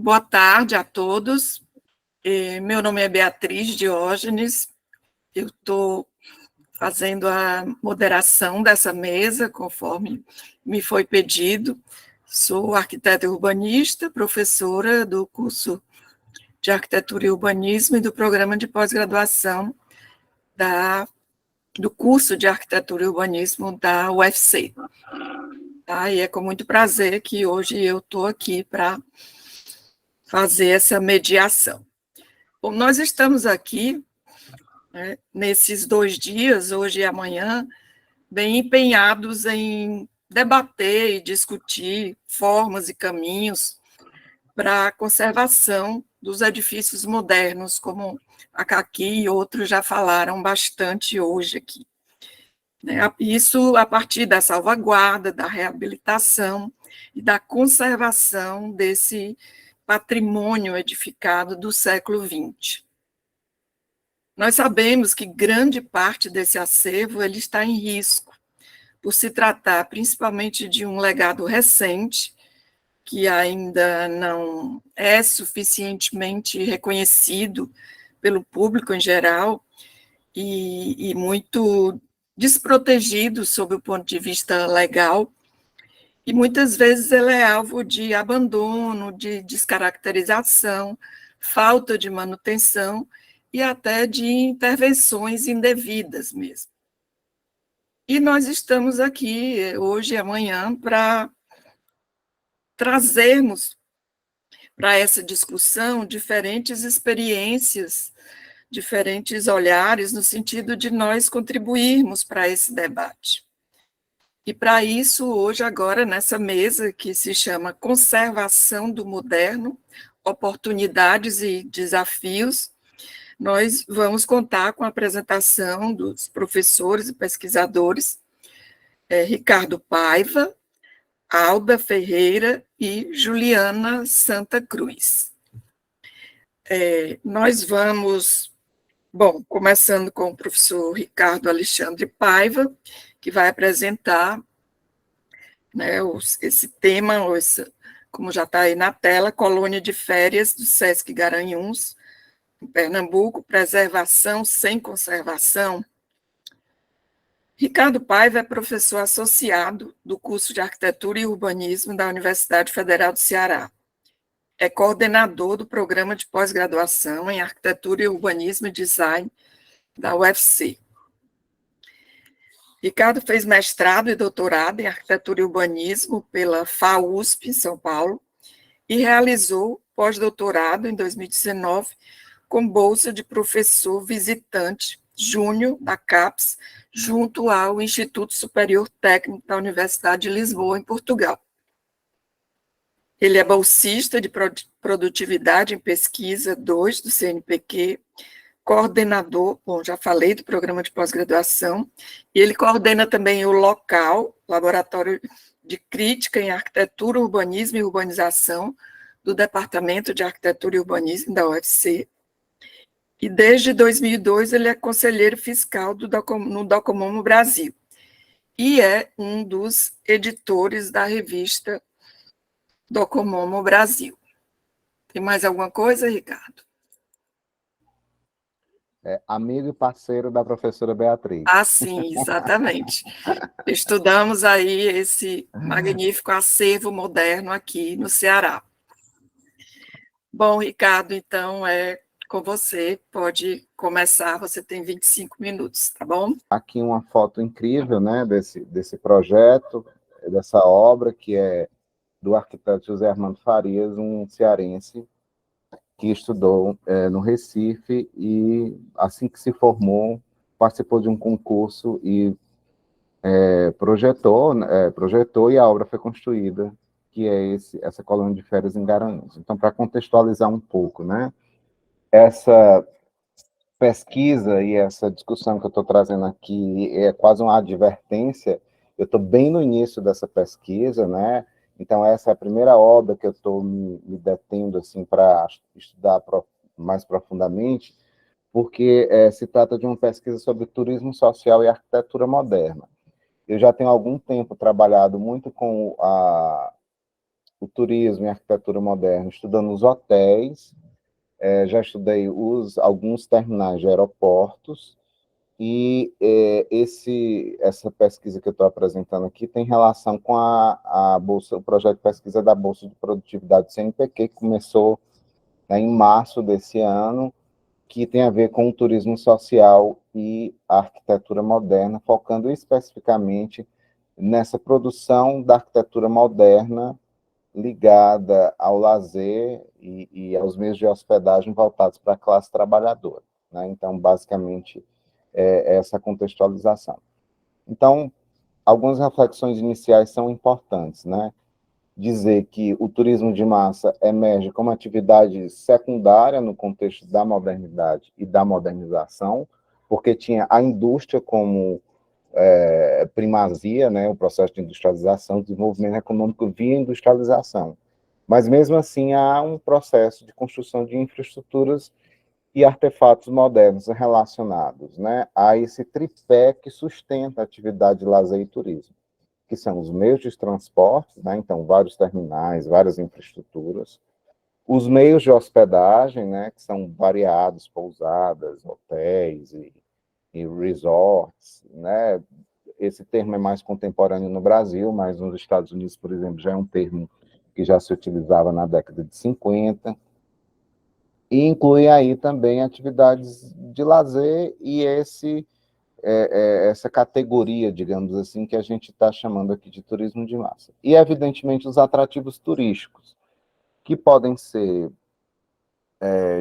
Boa tarde a todos. Meu nome é Beatriz Diógenes. Eu estou fazendo a moderação dessa mesa, conforme me foi pedido. Sou arquiteta e urbanista, professora do curso de Arquitetura e Urbanismo e do programa de pós-graduação do curso de Arquitetura e Urbanismo da UFC. E é com muito prazer que hoje eu estou aqui para fazer essa mediação. Bom, nós estamos aqui, né, nesses 2 dias, hoje e amanhã, bem empenhados em debater e discutir formas e caminhos para a conservação dos edifícios modernos, como a Caqui e outros já falaram bastante hoje aqui. Isso a partir da salvaguarda, da reabilitação e da conservação desse patrimônio edificado do século XX. Nós sabemos que grande parte desse acervo ele está em risco, por se tratar principalmente de um legado recente, que ainda não é suficientemente reconhecido pelo público em geral, e muito desprotegido sob o ponto de vista legal, e muitas vezes ele é alvo de abandono, de descaracterização, falta de manutenção e até de intervenções indevidas mesmo. E nós estamos aqui hoje e amanhã para trazermos para essa discussão diferentes experiências, diferentes olhares, no sentido de nós contribuirmos para esse debate. E para isso, hoje, agora, nessa mesa que se chama Conservação do Moderno, Oportunidades e Desafios, nós vamos contar com a apresentação dos professores e pesquisadores Ricardo Paiva, Alda Ferreira e Juliana Santa Cruz. Nós vamos, começando com o professor Ricardo Alexandre Paiva, que vai apresentar, né, esse tema, como já está aí na tela, Colônia de Férias do Sesc Garanhuns, em Pernambuco, Preservação sem Conservação. Ricardo Paiva é professor associado do curso de Arquitetura e Urbanismo da Universidade Federal do Ceará. É coordenador do programa de pós-graduação em Arquitetura e Urbanismo e Design da UFC. Ricardo fez mestrado e doutorado em Arquitetura e Urbanismo pela FAUSP, em São Paulo, e realizou pós-doutorado em 2019 com bolsa de professor visitante júnior da CAPES, junto ao Instituto Superior Técnico da Universidade de Lisboa, em Portugal. Ele é bolsista de Produtividade em Pesquisa 2 do CNPq, coordenador, já falei do programa de pós-graduação, e ele coordena também o LOCAL, Laboratório de Crítica em Arquitetura, Urbanismo e Urbanização, do Departamento de Arquitetura e Urbanismo da UFC, e desde 2002 ele é conselheiro fiscal no Docomomo Brasil, e é um dos editores da revista Docomomo Brasil. Tem mais alguma coisa, Ricardo? Amigo e parceiro da professora Beatriz. Sim, exatamente. Estudamos aí esse magnífico acervo moderno aqui no Ceará. Bom, Ricardo, então é com você, pode começar, você tem 25 minutos, tá bom? Aqui uma foto incrível, né, desse projeto, dessa obra, que é do arquiteto José Armando Farias, um cearense que estudou no Recife e, assim que se formou, participou de um concurso e projetou e a obra foi construída, que é essa colônia de férias em Garanhuns. Então, para contextualizar um pouco, né, essa pesquisa e essa discussão que eu estou trazendo aqui é quase uma advertência. Eu estou bem no início dessa pesquisa, né? Então, essa é a primeira obra que eu estou me detendo assim, para estudar mais profundamente, porque se trata de uma pesquisa sobre turismo social e arquitetura moderna. Eu já tenho algum tempo trabalhado muito com o turismo e a arquitetura moderna, estudando os hotéis, já estudei alguns terminais de aeroportos, e essa pesquisa que eu estou apresentando aqui tem relação com a bolsa, o projeto de pesquisa da Bolsa de Produtividade do CNPq, que começou, né, em março desse ano, que tem a ver com o turismo social e a arquitetura moderna, focando especificamente nessa produção da arquitetura moderna ligada ao lazer e aos meios de hospedagem voltados para a classe trabalhadora, né? Então, basicamente, essa contextualização. Então, algumas reflexões iniciais são importantes, né? Dizer que o turismo de massa emerge como atividade secundária no contexto da modernidade e da modernização, porque tinha a indústria como primazia, né, o processo de industrialização, desenvolvimento econômico via industrialização. Mas, mesmo assim, há um processo de construção de infraestruturas e artefatos modernos relacionados, né, a esse tripé que sustenta a atividade de lazer e turismo, que são os meios de transporte, né, então, vários terminais, várias infraestruturas, os meios de hospedagem, né, que são variados, pousadas, hotéis e resorts, né. Esse termo é mais contemporâneo no Brasil, mas nos Estados Unidos, por exemplo, já é um termo que já se utilizava na década de 50, e inclui aí também atividades de lazer e essa categoria, digamos assim, que a gente está chamando aqui de turismo de massa. E, evidentemente, os atrativos turísticos, que podem ser,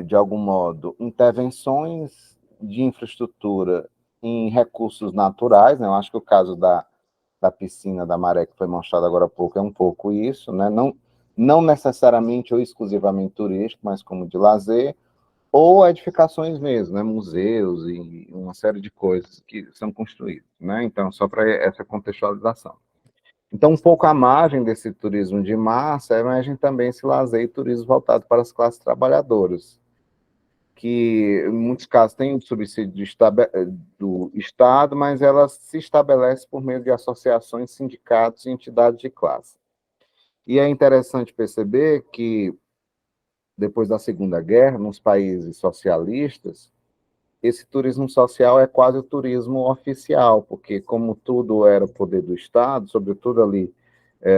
de algum modo, intervenções de infraestrutura em recursos naturais, né? Eu acho que o caso da piscina da Maré, que foi mostrado agora há pouco, é um pouco isso, né? Não necessariamente ou exclusivamente turístico, mas como de lazer, ou edificações mesmo, né? Museus e uma série de coisas que são construídas, né? Então, só para essa contextualização. Então, um pouco à margem desse turismo de massa, emergem também esse lazer e turismo voltado para as classes trabalhadoras, que, em muitos casos, tem o subsídio do Estado, mas ela se estabelece por meio de associações, sindicatos e entidades de classe. E é interessante perceber que, depois da Segunda Guerra, nos países socialistas, esse turismo social é quase o turismo oficial, porque, como tudo era poder do Estado, sobretudo ali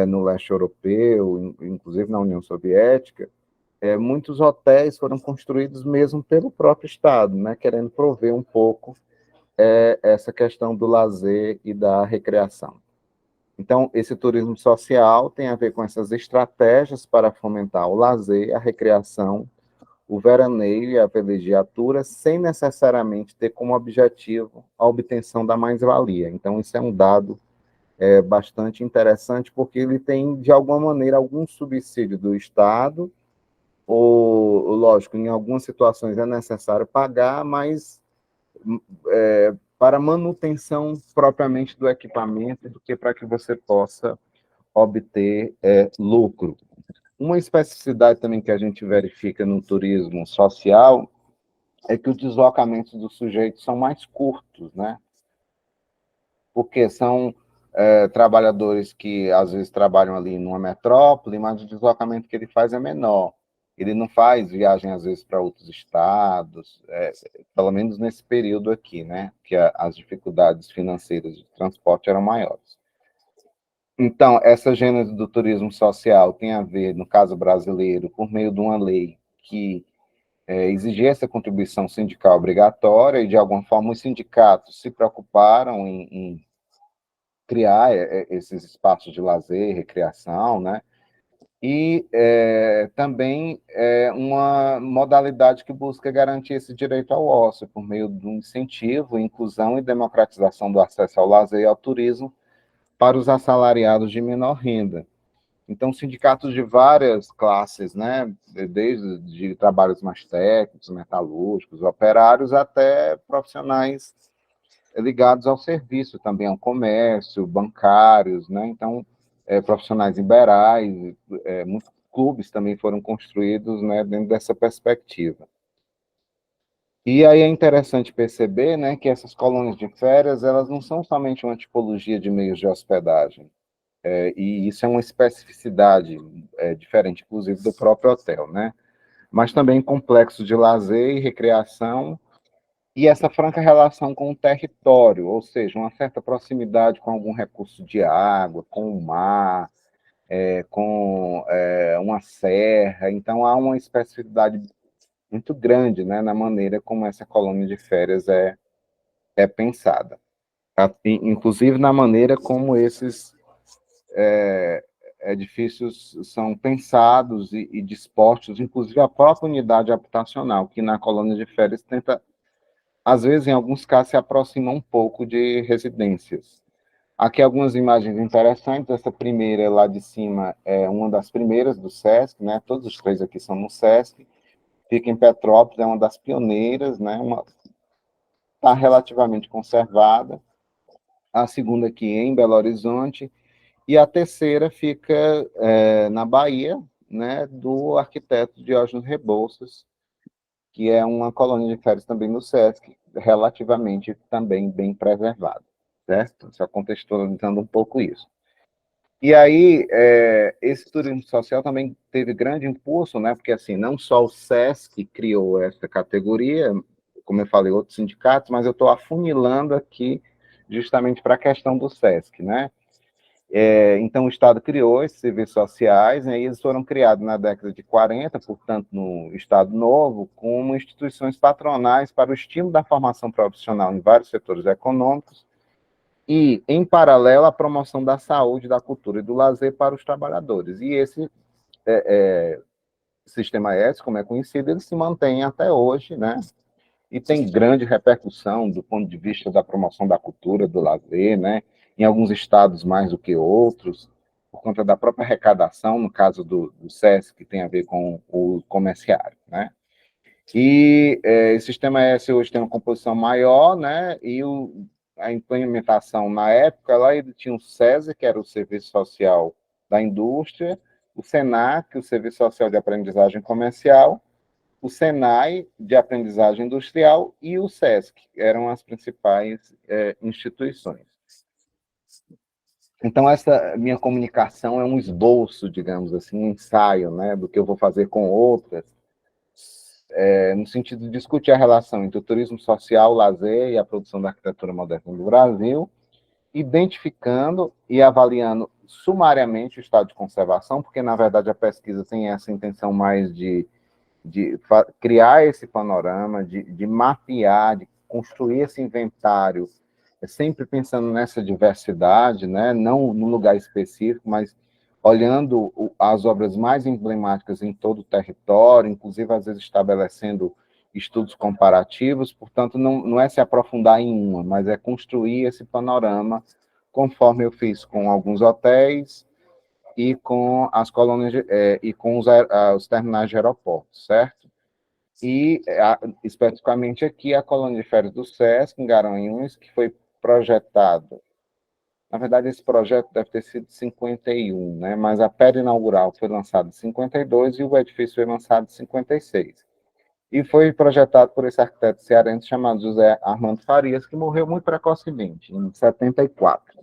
no leste europeu, inclusive na União Soviética, muitos hotéis foram construídos mesmo pelo próprio Estado, né, querendo prover um pouco essa questão do lazer e da recreação. Então, esse turismo social tem a ver com essas estratégias para fomentar o lazer, a recreação, o veraneio e a velegiatura, sem necessariamente ter como objetivo a obtenção da mais-valia. Então, isso é um dado bastante interessante, porque ele tem, de alguma maneira, algum subsídio do Estado, ou, lógico, em algumas situações é necessário pagar, mas para manutenção propriamente do equipamento do que para que você possa obter lucro. Uma especificidade também que a gente verifica no turismo social é que os deslocamentos dos sujeitos são mais curtos, né? Porque são trabalhadores que, às vezes, trabalham ali numa metrópole, mas o deslocamento que ele faz é menor. Ele não faz viagem, às vezes, para outros estados, pelo menos nesse período aqui, né? Que as dificuldades financeiras de transporte eram maiores. Então, essa gênese do turismo social tem a ver, no caso brasileiro, por meio de uma lei que exigia essa contribuição sindical obrigatória, e, de alguma forma, os sindicatos se preocuparam em criar esses espaços de lazer, recreação, né? E também uma modalidade que busca garantir esse direito ao ócio, por meio de um incentivo, inclusão e democratização do acesso ao lazer e ao turismo para os assalariados de menor renda. Então, sindicatos de várias classes, né, desde de trabalhos mais técnicos, metalúrgicos, operários, até profissionais ligados ao serviço, também ao comércio, bancários, né, então, profissionais liberais, muitos clubes também foram construídos, né, dentro dessa perspectiva. E aí é interessante perceber, né, que essas colônias de férias, elas não são somente uma tipologia de meios de hospedagem, e isso é uma especificidade diferente, inclusive, do próprio hotel, né? Mas também complexos de lazer e recreação, e essa franca relação com o território, ou seja, uma certa proximidade com algum recurso de água, com o mar, com uma serra. Então, há uma especificidade muito grande, né, na maneira como essa colônia de férias é pensada. Inclusive na maneira como esses edifícios são pensados e dispostos, inclusive a própria unidade habitacional, que na colônia de férias tenta, às vezes, em alguns casos, se aproxima um pouco de residências. Aqui algumas imagens interessantes. Essa primeira lá de cima é uma das primeiras do SESC, né? Todos os três aqui são no SESC. Fica em Petrópolis, é uma das pioneiras, né? Está relativamente conservada. A segunda aqui em Belo Horizonte. E a terceira fica na Bahia, né? Do arquiteto Diógenes Rebouças, que é uma colônia de férias também no SESC, relativamente também bem preservada, certo? Só contextualizando um pouco isso. E aí, esse turismo social também teve grande impulso, né? Porque, assim, não só o SESC criou essa categoria, como eu falei, outros sindicatos, mas eu estou afunilando aqui justamente para a questão do SESC, né? Então, o Estado criou esses serviços sociais, né, e eles foram criados na década de 40, portanto, no Estado Novo, como instituições patronais para o estímulo da formação profissional em vários setores econômicos e, em paralelo, a promoção da saúde, da cultura e do lazer para os trabalhadores. E esse sistema S, como é conhecido, ele se mantém até hoje, né? E tem grande repercussão do ponto de vista da promoção da cultura, do lazer, né? Em alguns estados mais do que outros, por conta da própria arrecadação, no caso do SESC, que tem a ver com o comerciário, né? E esse sistema S hoje tem uma composição maior, né? E a implementação, na época, lá ele tinha o SESI, que era o Serviço Social da Indústria, o SENAC, o Serviço Social de Aprendizagem Comercial, o SENAI, de aprendizagem industrial, e o SESC, eram as principais instituições. Então, essa minha comunicação é um esboço, digamos assim, um ensaio, né, do que eu vou fazer com outras, no sentido de discutir a relação entre o turismo social, o lazer e a produção da arquitetura moderna do Brasil, identificando e avaliando sumariamente o estado de conservação, porque, na verdade, a pesquisa tem essa intenção mais de criar esse panorama, de mapear, de construir esse inventário, sempre pensando nessa diversidade, né? Não no lugar específico, mas olhando as obras mais emblemáticas em todo o território, inclusive, às vezes, estabelecendo estudos comparativos. Portanto, não é se aprofundar em uma, mas é construir esse panorama, conforme eu fiz com alguns hotéis e com as colônias e com os terminais de aeroportos, certo? E, especificamente aqui, a colônia de férias do SESC, em Garanhuns, que foi projetado. Na verdade, esse projeto deve ter sido 51, né? Mas a pedra inaugural foi lançada em 52 e o edifício foi lançado em 56. E foi projetado por esse arquiteto cearense chamado José Armando Farias, que morreu muito precocemente, em 74.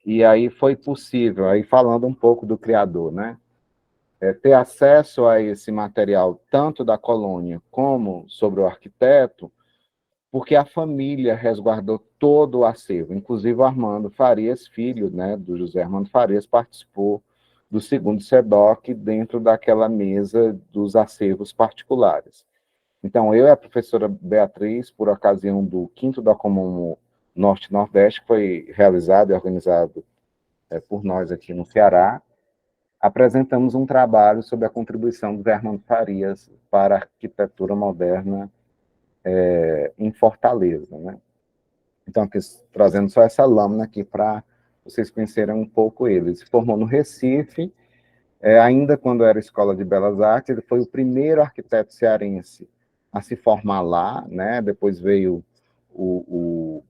E aí foi possível, aí falando um pouco do criador, né? Ter acesso a esse material, tanto da colônia como sobre o arquiteto, porque a família resguardou todo o acervo, inclusive o Armando Farias, filho, né, do José Armando Farias, participou do segundo SEDOC dentro daquela mesa dos acervos particulares. Então, eu e a professora Beatriz, por ocasião do 5º Docomomo Norte-Nordeste, que foi realizado e organizado por nós aqui no Ceará, apresentamos um trabalho sobre a contribuição do Armando Farias para a arquitetura moderna em Fortaleza, né? Então, aqui, trazendo só essa lâmina aqui para vocês conhecerem um pouco ele. Ele se formou no Recife, ainda quando era Escola de Belas Artes. Ele foi o primeiro arquiteto cearense a se formar lá, né? Depois veio o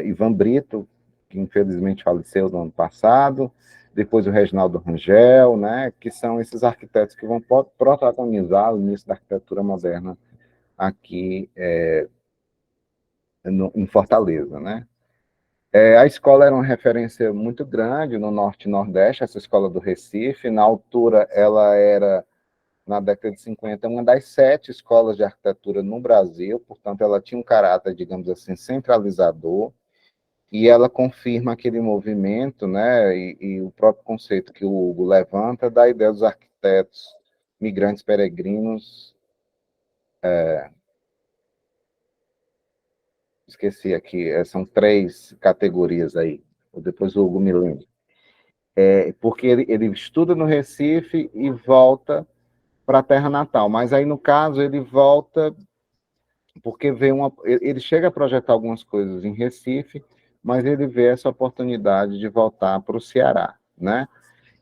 Ivan Brito, que infelizmente faleceu no ano passado, depois o Reginaldo Rangel, né? Que são esses arquitetos que vão protagonizar o início da arquitetura moderna aqui em Fortaleza, né? A escola era uma referência muito grande no Norte e Nordeste, essa escola do Recife. Na altura, ela era, na década de 50, uma das 7 escolas de arquitetura no Brasil, portanto, ela tinha um caráter, digamos assim, centralizador, e ela confirma aquele movimento, né, e o próprio conceito que o Hugo levanta da ideia dos arquitetos migrantes peregrinos. Esqueci aqui, são 3 categorias aí, depois o Hugo me lembra. Porque ele estuda no Recife e volta para a terra natal, mas aí, no caso, ele volta porque ele chega a projetar algumas coisas em Recife, mas ele vê essa oportunidade de voltar para o Ceará, né?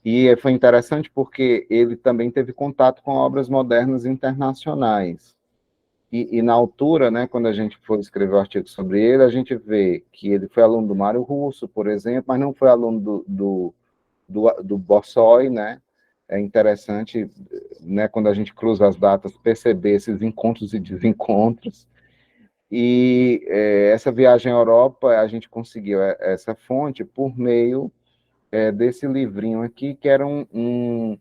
E foi interessante porque ele também teve contato com obras modernas internacionais. E na altura, né, quando a gente foi escrever o artigo sobre ele, a gente vê que ele foi aluno do Mário Russo, por exemplo, mas não foi aluno do Bossoi, né? É interessante, né, quando a gente cruza as datas, perceber esses encontros e desencontros. E essa viagem à Europa, a gente conseguiu essa fonte por meio desse livrinho aqui, que era um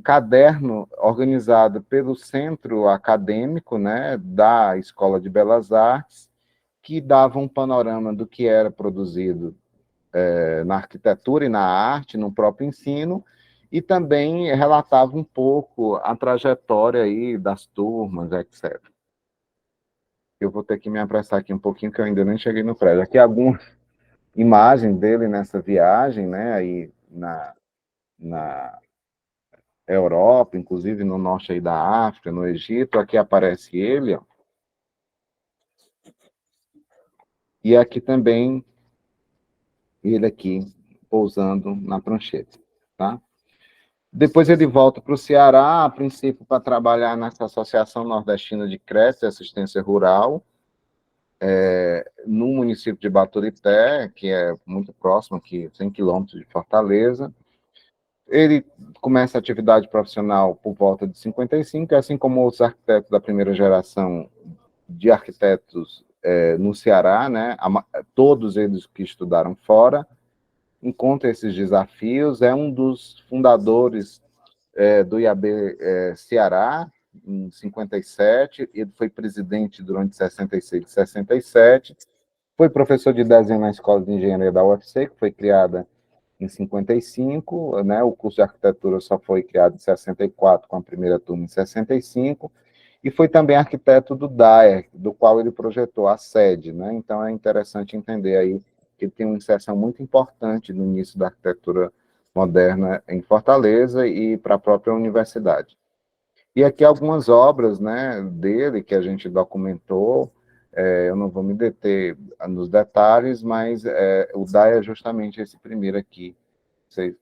caderno organizado pelo centro acadêmico, né, da Escola de Belas Artes, que dava um panorama do que era produzido na arquitetura e na arte, no próprio ensino, e também relatava um pouco a trajetória aí das turmas, etc. Eu vou ter que me apressar aqui um pouquinho, que eu ainda nem cheguei no prédio. Aqui alguma imagem dele nessa viagem, né, aí na Europa, inclusive no norte aí da África, no Egito. Aqui aparece ele, ó. E aqui também ele aqui pousando na prancheta, tá? Depois ele volta para o Ceará, a princípio para trabalhar nessa Associação Nordestina de Crédito e Assistência Rural, no município de Baturité, que é muito próximo aqui, 100 quilômetros de Fortaleza. Ele começa a atividade profissional por volta de 55, assim como outros arquitetos da primeira geração de arquitetos no Ceará, né? Todos eles que estudaram fora, encontra esses desafios, é um dos fundadores do IAB Ceará, em 57, ele foi presidente durante 66 e 67, foi professor de desenho na Escola de Engenharia da UFC, que foi criada em 55, né? O curso de arquitetura só foi criado em 64, com a primeira turma em 65, e foi também arquiteto do DAER, do qual ele projetou a sede, né? Então é interessante entender aí que ele tem uma inserção muito importante no início da arquitetura moderna em Fortaleza e para a própria universidade. E aqui algumas obras, né, dele que a gente documentou. Eu não vou me deter nos detalhes, mas o DAE é justamente esse primeiro aqui. Vocês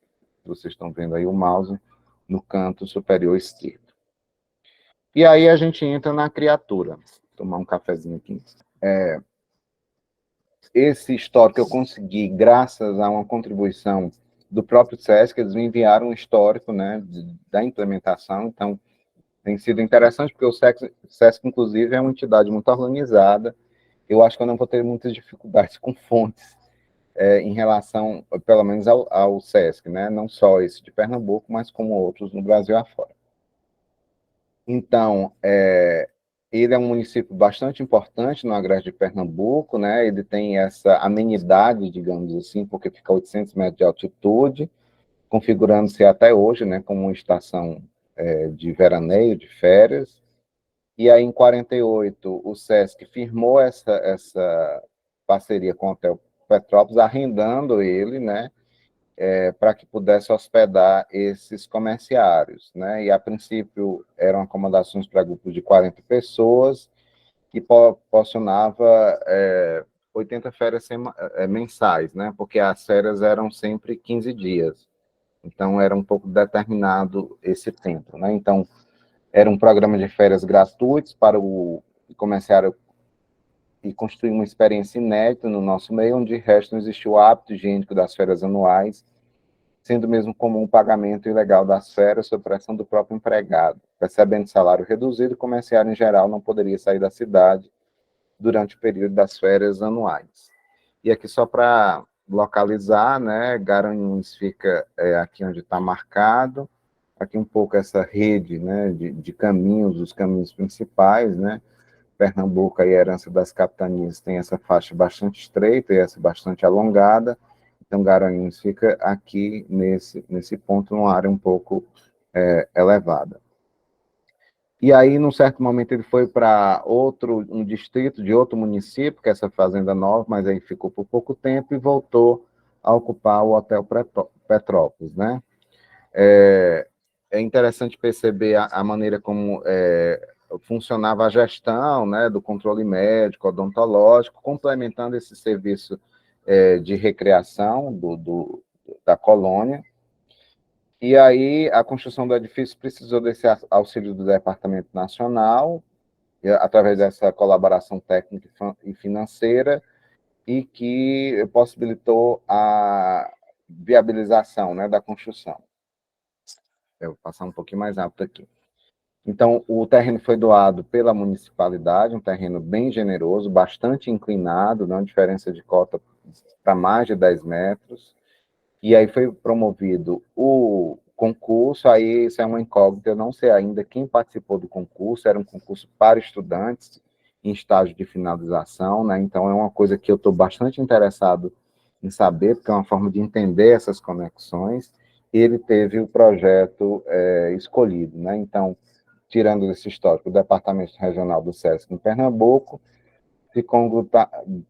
estão vendo aí o mouse no canto superior esquerdo. E aí a gente entra na criatura. Vou tomar um cafezinho aqui. Esse histórico eu consegui graças a uma contribuição do próprio SESC. Eles me enviaram um histórico, né, da implementação. Então tem sido interessante, porque o SESC, inclusive, é uma entidade muito organizada. Eu acho que eu não vou ter muitas dificuldades com fontes em relação, pelo menos, ao SESC, né? Não só esse de Pernambuco, mas como outros no Brasil afora. Então, ele é um município bastante importante no agreste de Pernambuco, né? Ele tem essa amenidade, digamos assim, porque fica a 800 metros de altitude, configurando-se até hoje, né, como uma estação de veraneio, de férias. E aí, em 48, o SESC firmou essa parceria com o Hotel Petrópolis, arrendando ele, né, para que pudesse hospedar esses comerciários, né? E, a princípio, eram acomodações para grupos de 40 pessoas, que proporcionava 80 férias mensais, né? Porque as férias eram sempre 15 dias. Então, era um pouco determinado esse tempo, né? Então, era um programa de férias gratuitos para o comerciário e construir uma experiência inédita no nosso meio, onde, de resto, não existiu o hábito higiênico das férias anuais, sendo mesmo comum o pagamento ilegal das férias sob pressão do próprio empregado. Recebendo salário reduzido, o comerciário, em geral, não poderia sair da cidade durante o período das férias anuais. E aqui só para localizar, né, Garanhuns fica aqui onde está marcado, aqui um pouco essa rede, né, de caminhos, os caminhos principais, né, Pernambuco, a herança das capitanias, tem essa faixa bastante estreita e essa bastante alongada, então Garanhuns fica aqui nesse ponto, numa área um pouco elevada. E aí, num certo momento, ele foi para um distrito de outro município, que é essa fazenda nova, mas aí ficou por pouco tempo e voltou a ocupar o Hotel Petrópolis, né? É interessante perceber a maneira como funcionava a gestão, né, do controle médico, odontológico, complementando esse serviço de recreação da colônia. E aí, a construção do edifício precisou desse auxílio do Departamento Nacional, através dessa colaboração técnica e financeira, e que possibilitou a viabilização, né, da construção. Eu vou passar um pouquinho mais rápido aqui. Então, o terreno foi doado pela municipalidade, um terreno bem generoso, bastante inclinado, uma diferença de cota para mais de 10 metros, e aí foi promovido o concurso, aí isso é uma incógnita, eu não sei ainda quem participou do concurso, era um concurso para estudantes em estágio de finalização, né? Então é uma coisa que eu estou bastante interessado em saber, porque é uma forma de entender essas conexões. Ele teve o projeto escolhido, né? Então, tirando desse histórico, o Departamento Regional do SESC em Pernambuco se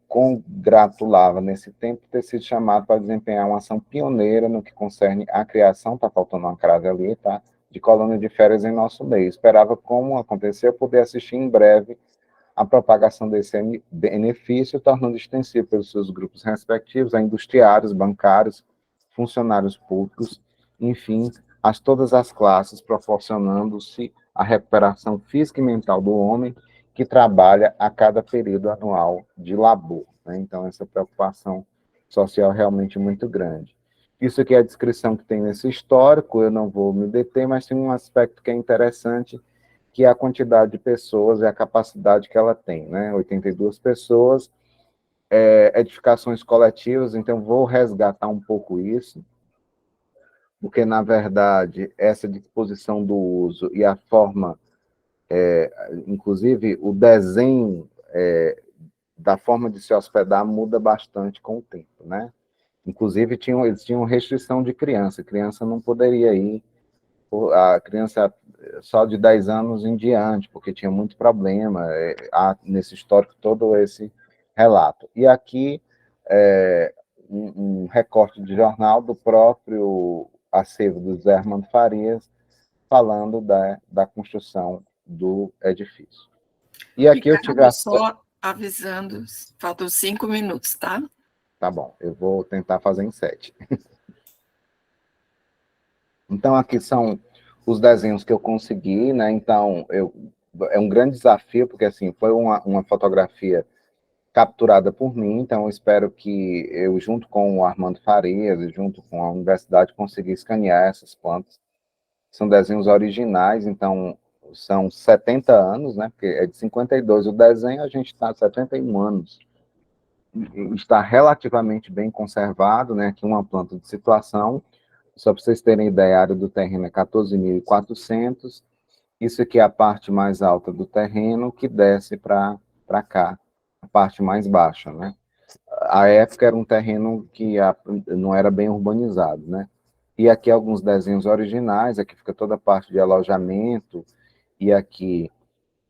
congratulava nesse tempo ter sido chamado para desempenhar uma ação pioneira no que concerne a criação, está faltando uma crase ali, tá? De colônia de férias em nosso meio. Esperava, como aconteceu, poder assistir em breve a propagação desse benefício, tornando extensível pelos seus grupos respectivos a industriários, bancários, funcionários públicos, enfim, todas as classes, proporcionando-se a recuperação física e mental do homem que trabalha a cada período anual de labor, né? Então, essa preocupação social é realmente muito grande. Isso aqui é a descrição que tem nesse histórico, eu não vou me deter, mas tem um aspecto que é interessante, que é a quantidade de pessoas e a capacidade que ela tem, né? 82 pessoas, edificações coletivas, então vou resgatar um pouco isso, porque, na verdade, essa disposição do uso e a forma, inclusive o desenho da forma de se hospedar muda bastante com o tempo, né? Inclusive, eles tinham restrição de criança não poderia ir, a criança só de 10 anos em diante, porque tinha muito problema, há nesse histórico todo esse relato. E aqui, um recorte de jornal do próprio acervo do Zé Armando Farias, falando da construção do edifício. E aqui eu tive só avisando, faltam 5 minutos, tá? Tá bom, eu vou tentar fazer em 7. Então, aqui são os desenhos que eu consegui, né? Então, é um grande desafio, porque, assim, foi uma fotografia capturada por mim, então eu espero que eu, junto com o Armando Farias, junto com a universidade, consegui escanear essas plantas. São desenhos originais, então são 70 anos, né? Porque é de 52 o desenho, a gente está há 71 anos. Está relativamente bem conservado, né? Aqui uma planta de situação. Só para vocês terem ideia, a área do terreno é 14.400. Isso aqui é a parte mais alta do terreno, que desce para cá, a parte mais baixa, né? A época era um terreno que não era bem urbanizado, né? E aqui alguns desenhos originais, aqui fica toda a parte de alojamento, e aqui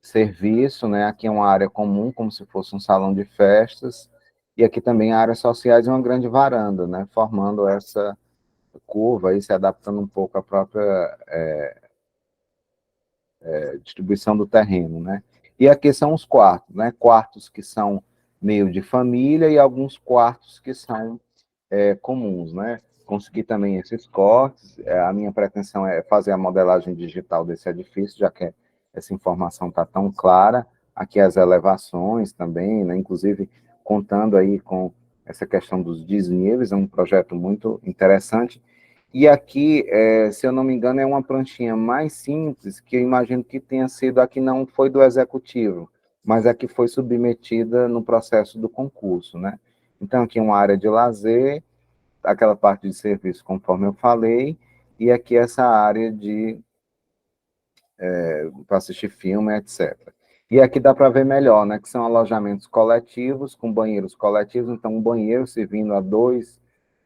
serviço, né? Aqui é uma área comum, como se fosse um salão de festas, e aqui também áreas sociais e uma grande varanda, né? Formando essa curva e se adaptando um pouco à própria distribuição do terreno, né? E aqui são os quartos, né? Quartos que são meio de família e alguns quartos que são comuns, né? Consegui também esses cortes, a minha pretensão é fazer a modelagem digital desse edifício, já que essa informação está tão clara, aqui as elevações também, né? Inclusive contando aí com essa questão dos desníveis, é um projeto muito interessante. E aqui, se eu não me engano, é uma planchinha mais simples, que eu imagino que tenha sido a que não foi do executivo, mas a que foi submetida no processo do concurso, né? Então, aqui uma área de lazer, aquela parte de serviço, conforme eu falei, e aqui essa área de para assistir filme, etc. E aqui dá para ver melhor, né, que são alojamentos coletivos, com banheiros coletivos, então um banheiro servindo a 2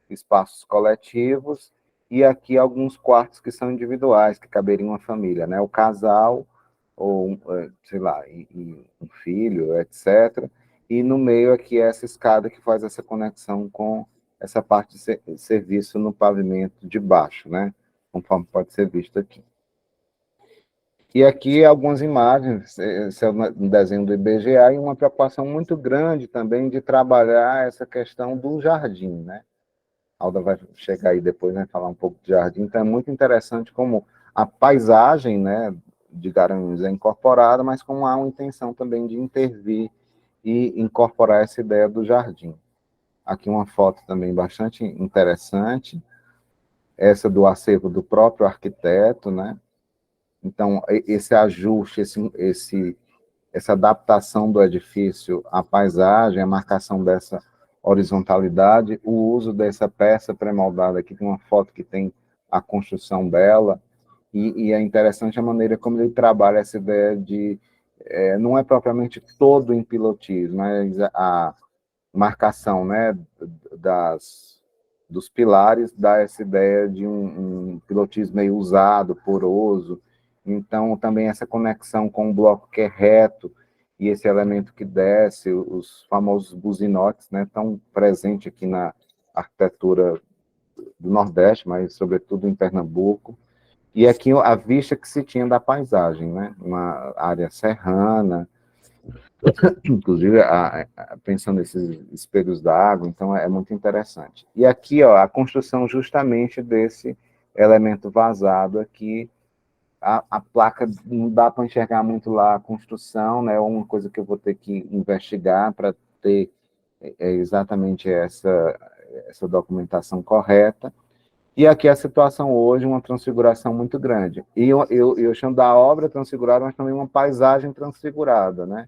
espaços coletivos, e aqui alguns quartos que são individuais, que caberiam uma família, né, o casal, ou, sei lá, e um filho, etc. E no meio aqui essa escada que faz essa conexão com essa parte de serviço no pavimento de baixo, né, conforme pode ser visto aqui. E aqui algumas imagens, esse é um desenho do IBGE, e uma preocupação muito grande também de trabalhar essa questão do jardim, né? A Alda vai chegar aí depois, né, falar um pouco de jardim, então é muito interessante como a paisagem, né, de Garanhuns é incorporada, mas como há uma intenção também de intervir e incorporar essa ideia do jardim. Aqui uma foto também bastante interessante, essa do acervo do próprio arquiteto, né? Então, esse ajuste, essa adaptação do edifício à paisagem, a marcação dessa horizontalidade, o uso dessa peça pré-moldada, aqui tem uma foto que tem a construção dela, e é interessante a maneira como ele trabalha essa ideia de, não é propriamente todo em pilotis, mas a marcação, né, dos pilares dá essa ideia de um pilotismo meio usado, poroso. Então, também essa conexão com o bloco que é reto e esse elemento que desce, os famosos buzinotes, né, tão presente aqui na arquitetura do Nordeste, mas sobretudo em Pernambuco. E aqui a vista que se tinha da paisagem, né, uma área serrana, inclusive pensando nesses espelhos d'água, então é muito interessante. E aqui, ó, a construção justamente desse elemento vazado aqui, a placa não dá para enxergar muito lá a construção, né? É uma coisa que eu vou ter que investigar para ter exatamente essa documentação correta. E aqui a situação hoje, uma transfiguração muito grande. E eu chamo da obra transfigurada, mas também uma paisagem transfigurada, né?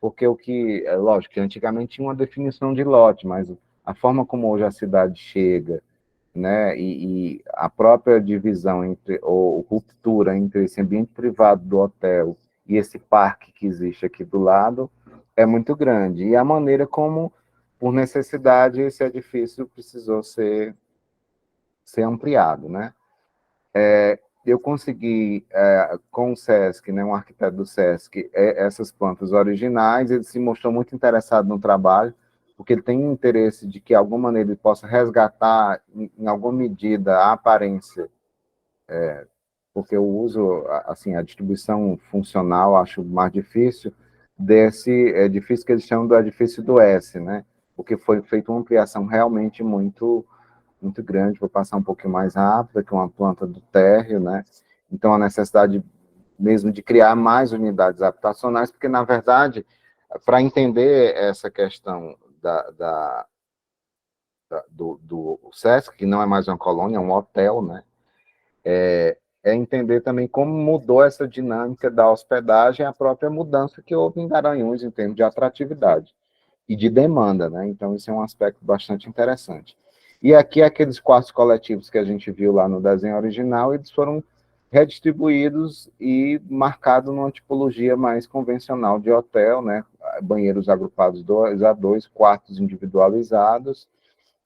Porque é lógico que antigamente tinha uma definição de lote, mas a forma como hoje a cidade chega, né, e a própria divisão entre, ou ruptura entre esse ambiente privado do hotel e esse parque que existe aqui do lado, é muito grande. E a maneira como, por necessidade, esse edifício precisou ser ampliado, né? Eu consegui, com o SESC, né, um arquiteto do SESC, essas plantas originais, ele se mostrou muito interessado no trabalho, porque ele tem interesse de que, de alguma maneira, ele possa resgatar, em alguma medida, a aparência, porque eu uso, assim, a distribuição funcional, acho mais difícil, desse edifício que eles chamam do edifício do S, né, porque foi feita uma ampliação realmente muito grande, vou passar um pouquinho mais rápido, que é uma planta do térreo, né? Então, a necessidade mesmo de criar mais unidades habitacionais, porque, na verdade, para entender essa questão do SESC, que não é mais uma colônia, é um hotel, né? É entender também como mudou essa dinâmica da hospedagem, a própria mudança que houve em Garanhuns em termos de atratividade e de demanda, né? Então, isso é um aspecto bastante interessante. E aqui, aqueles quartos coletivos que a gente viu lá no desenho original, eles foram redistribuídos e marcados numa tipologia mais convencional de hotel, né? Banheiros agrupados 2 a 2, quartos individualizados.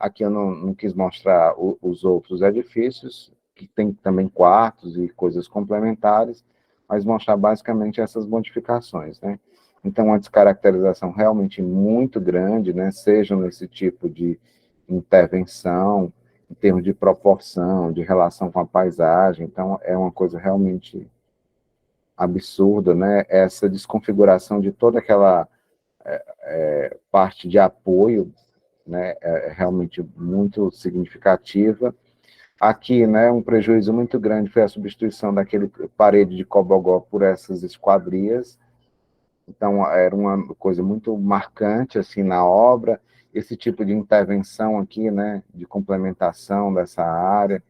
Aqui eu não quis mostrar os outros edifícios, que tem também quartos e coisas complementares, mas mostrar basicamente essas modificações, né? Então, uma descaracterização realmente muito grande, né? Seja nesse tipo de intervenção, em termos de proporção, de relação com a paisagem. Então, é uma coisa realmente absurda, né? Essa desconfiguração de toda aquela parte de apoio, né? É realmente muito significativa. Aqui, né, um prejuízo muito grande foi a substituição daquele parede de Cobogó por essas esquadrias. Então, era uma coisa muito marcante, assim, na obra, esse tipo de intervenção aqui, né, de complementação dessa área,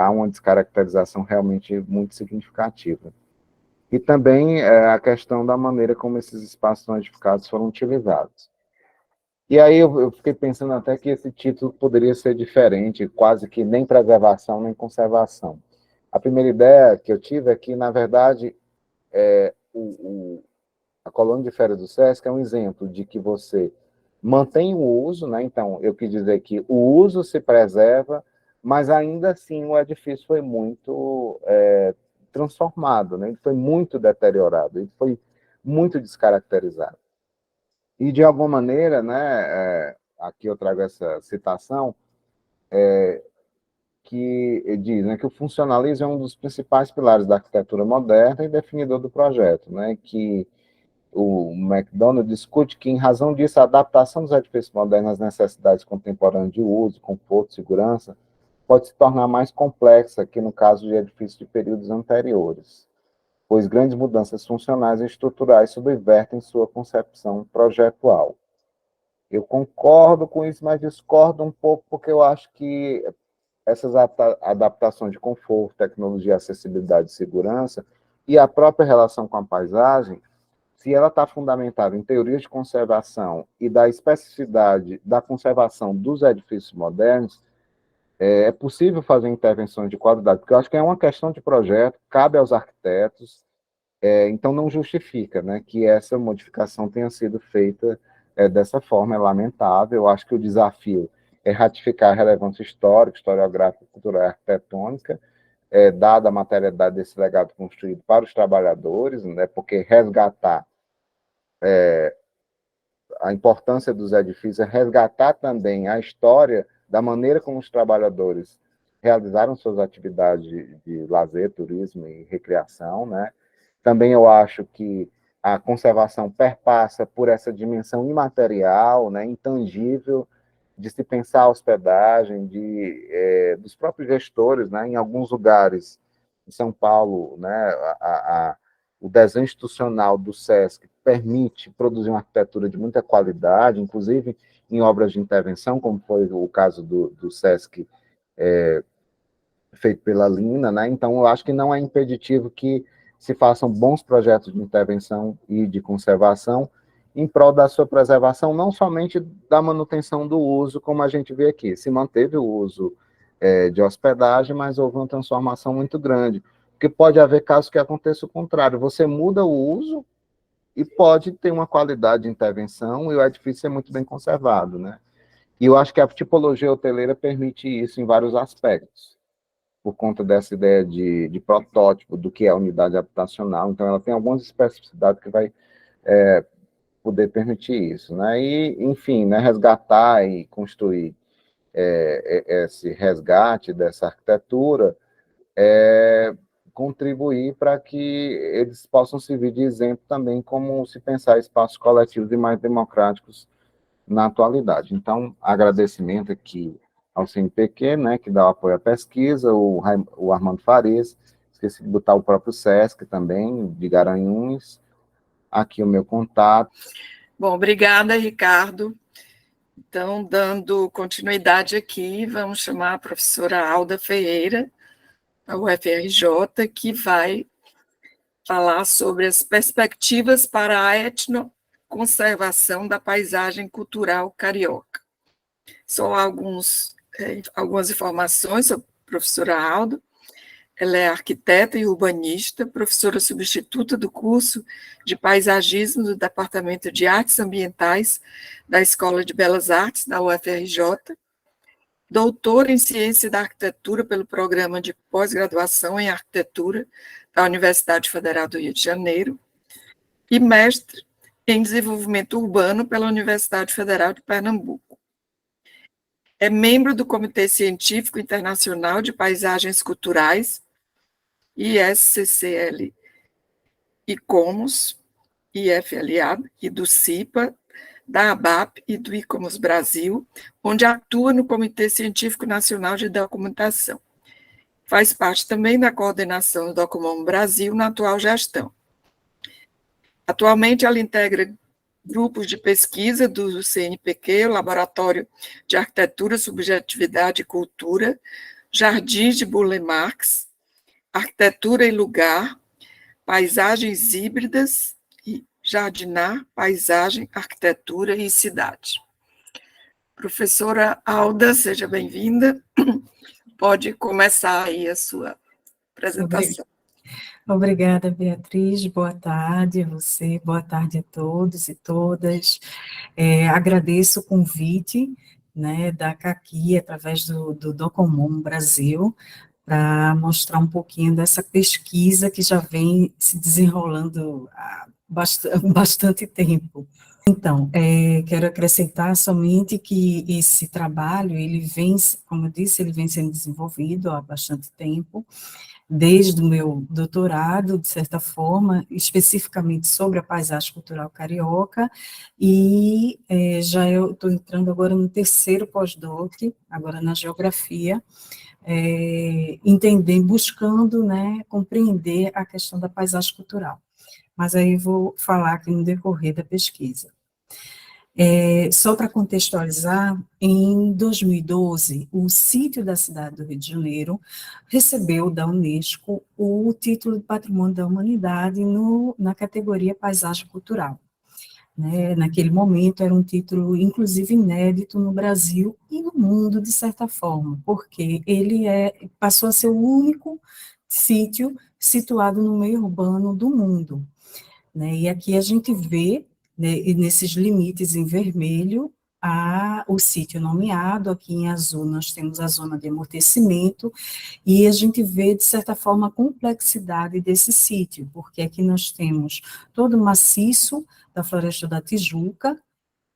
há uma descaracterização realmente muito significativa. E também a questão da maneira como esses espaços não edificados foram utilizados. E aí eu fiquei pensando até que esse título poderia ser diferente, quase que nem preservação, nem conservação. A primeira ideia que eu tive é que, na verdade, a colônia de férias do Sesc é um exemplo de que você mantém o uso, né? Então, eu quis dizer que o uso se preserva, mas ainda assim o edifício foi muito transformado, né? Ele foi muito deteriorado, ele foi muito descaracterizado. E, de alguma maneira, né, aqui eu trago essa citação, que diz, né, que o funcionalismo é um dos principais pilares da arquitetura moderna e definidor do projeto, né, que o McDonald discute que, em razão disso, a adaptação dos edifícios modernos às necessidades contemporâneas de uso, conforto e segurança pode se tornar mais complexa que no caso de edifícios de períodos anteriores, pois grandes mudanças funcionais e estruturais subvertem sua concepção projetual. Eu concordo com isso, mas discordo um pouco, porque eu acho que essas adaptações de conforto, tecnologia, acessibilidade e segurança, e a própria relação com a paisagem, se ela está fundamentada em teorias de conservação e da especificidade da conservação dos edifícios modernos, é possível fazer intervenções de qualidade, porque eu acho que é uma questão de projeto, cabe aos arquitetos, então não justifica, né, que essa modificação tenha sido feita dessa forma, é lamentável. Eu acho que o desafio é ratificar a relevância histórica, historiográfica, cultural e arquitetônica, dada a materialidade desse legado construído para os trabalhadores, né, porque resgatar a importância dos edifícios, é resgatar também a história da maneira como os trabalhadores realizaram suas atividades de lazer, turismo e recreação, né? Também eu acho que a conservação perpassa por essa dimensão imaterial, né, intangível, de se pensar a hospedagem, dos próprios gestores, né, em alguns lugares, em São Paulo, né, o desenho institucional do SESC permite produzir uma arquitetura de muita qualidade, inclusive em obras de intervenção, como foi o caso do SESC feito pela Lina, né? Então, eu acho que não é impeditivo que se façam bons projetos de intervenção e de conservação em prol da sua preservação, não somente da manutenção do uso, como a gente vê aqui. Se manteve o uso de hospedagem, mas houve uma transformação muito grande, porque pode haver casos que aconteça o contrário. Você muda o uso e pode ter uma qualidade de intervenção e o edifício é muito bem conservado, né? E eu acho que a tipologia hoteleira permite isso em vários aspectos, por conta dessa ideia de protótipo do que é a unidade habitacional. Então, ela tem algumas especificidades que vai poder permitir isso, né? E, enfim, né, resgatar e construir esse resgate dessa arquitetura, contribuir para que eles possam servir de exemplo também como se pensar espaços coletivos e mais democráticos na atualidade. Então, agradecimento aqui ao CNPq, né, que dá o apoio à pesquisa, o Armando Farias, esqueci de botar o próprio SESC também, de Garanhuns, aqui o meu contato. Bom, obrigada, Ricardo. Então, dando continuidade aqui, vamos chamar a professora Alda Ferreira, da UFRJ, que vai falar sobre as perspectivas para a etnoconservação da paisagem cultural carioca. Só algumas informações sobre a professora Alda. Ela é arquiteta e urbanista, professora substituta do curso de paisagismo do Departamento de Artes Ambientais da Escola de Belas Artes da UFRJ, doutora em Ciência da Arquitetura pelo Programa de Pós-Graduação em Arquitetura da Universidade Federal do Rio de Janeiro e mestre em Desenvolvimento Urbano pela Universidade Federal de Pernambuco. É membro do Comitê Científico Internacional de Paisagens Culturais, ISCCL, ICOMOS, IFLA, e do CIPA, da ABAP e do ICOMOS Brasil, onde atua no Comitê Científico Nacional de Documentação. Faz parte também da coordenação do Documom Brasil na atual gestão. Atualmente, ela integra grupos de pesquisa do CNPq, o Laboratório de Arquitetura, Subjetividade e Cultura, Jardins de Burle Marx, Arquitetura e Lugar, Paisagens Híbridas e Jardinar, Paisagem, Arquitetura e Cidade. Professora Alda, seja bem-vinda. Pode começar aí a sua apresentação. Obrigada, Beatriz. Boa tarde a você, boa tarde a todos e todas. Agradeço o convite, né, da CAQI, através do Docomum Brasil, para mostrar um pouquinho dessa pesquisa que já vem se desenrolando há bastante tempo. Então, quero acrescentar somente que esse trabalho, ele vem, como eu disse, ele vem sendo desenvolvido há bastante tempo, desde o meu doutorado, de certa forma, especificamente sobre a paisagem cultural carioca, e já eu estou entrando agora no terceiro pós-doc, agora na geografia, buscando, né, compreender a questão da paisagem cultural. Mas aí vou falar aqui no decorrer da pesquisa. Só para contextualizar, em 2012, o sítio da cidade do Rio de Janeiro recebeu da Unesco o título de Patrimônio da Humanidade na categoria Paisagem Cultural. Né? Naquele momento era um título, inclusive, inédito no Brasil e no mundo, de certa forma, porque ele passou a ser o único sítio situado no meio urbano do mundo. Né? E aqui a gente vê, né, nesses limites em vermelho, o sítio nomeado, aqui em azul nós temos a zona de amortecimento, e a gente vê, de certa forma, a complexidade desse sítio, porque aqui nós temos todo o maciço da Floresta da Tijuca,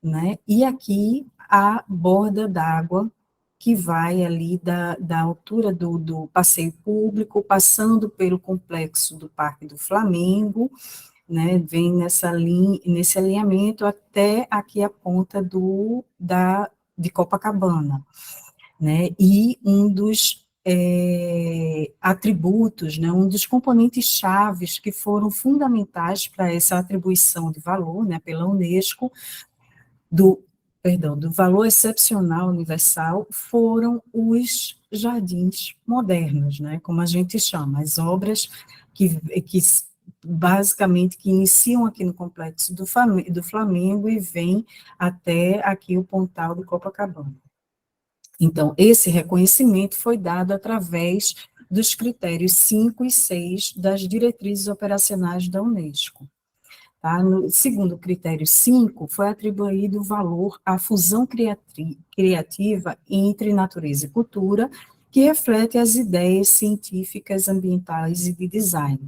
né, e aqui a borda d'água, que vai ali da altura do passeio público, passando pelo complexo do Parque do Flamengo, né, vem nesse alinhamento até aqui a ponta de Copacabana, né, e um dos atributos, né, um dos componentes chaves que foram fundamentais para essa atribuição de valor, né, pela Unesco, do valor excepcional universal, foram os jardins modernos, né, como a gente chama, as obras que basicamente, que iniciam aqui no complexo do Flamengo e vêm até aqui o Pontal de Copacabana. Então, esse reconhecimento foi dado através dos critérios 5 e 6 das diretrizes operacionais da Unesco. Tá? Segundo o critério 5, foi atribuído valor à fusão criativa entre natureza e cultura, que reflete as ideias científicas, ambientais e de design.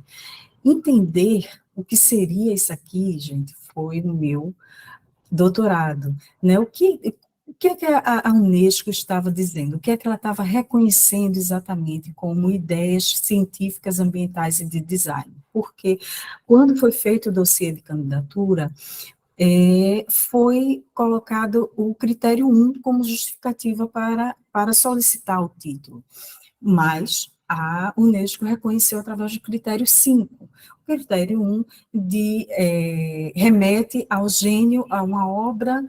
Entender o que seria isso aqui, gente, foi no meu doutorado, né? O que é que a Unesco estava dizendo? O que é que ela estava reconhecendo exatamente como ideias científicas, ambientais e de design? Porque quando foi feito o dossiê de candidatura, foi colocado o critério 1 como justificativa para solicitar o título, mas a Unesco reconheceu através do critério 5. O critério 1 remete ao gênio, a uma obra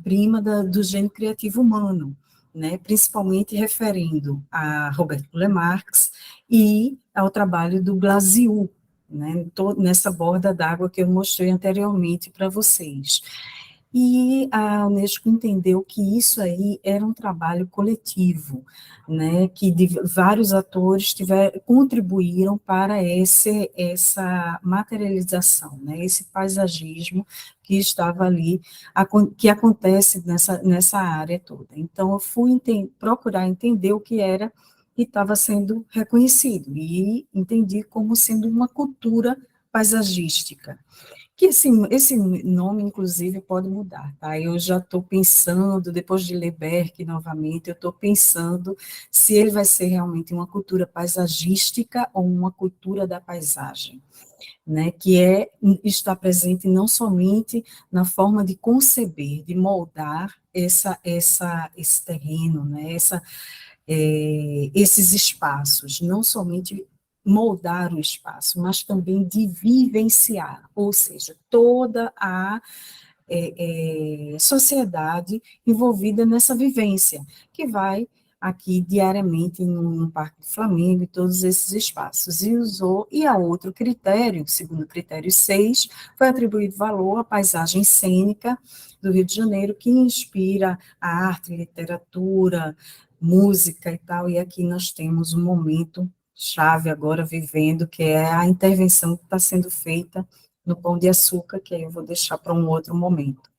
prima do gênio criativo humano, né, principalmente referindo a Roberto Lemarx e ao trabalho do Glasiou, né, nessa borda d'água que eu mostrei anteriormente para vocês. E a Unesco entendeu que isso aí era um trabalho coletivo, né, que vários atores contribuíram para essa materialização, né, esse paisagismo que estava ali, que acontece nessa área toda. Então, eu fui procurar entender o que era e estava sendo reconhecido, e entendi como sendo uma cultura paisagística. Que esse nome, inclusive, pode mudar, tá? Eu já estou pensando, depois de ler Berck novamente, eu estou pensando se ele vai ser realmente uma cultura paisagística ou uma cultura da paisagem, né? Que está presente não somente na forma de conceber, de moldar esse terreno, né? Esses espaços, não somente moldar o espaço, mas também de vivenciar, ou seja, toda a sociedade envolvida nessa vivência, que vai aqui diariamente no Parque do Flamengo e todos esses espaços. E a outro critério, segundo o critério 6, foi atribuído valor à paisagem cênica do Rio de Janeiro, que inspira a arte, literatura, música e tal, e aqui nós temos um momento chave agora vivendo, que é a intervenção que está sendo feita no Pão de Açúcar, que aí eu vou deixar para um outro momento.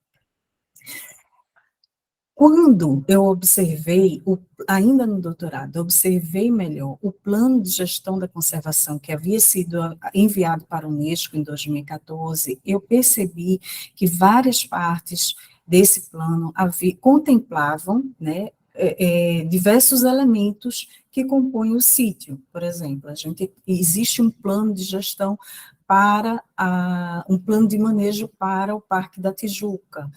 Quando eu observei, ainda no doutorado, observei melhor o plano de gestão da conservação que havia sido enviado para a Unesco em 2014, eu percebi que várias partes desse plano contemplavam, né, diversos elementos que compõem o sítio. Por exemplo, existe um plano de gestão para um plano de manejo para o Parque da Tijuca,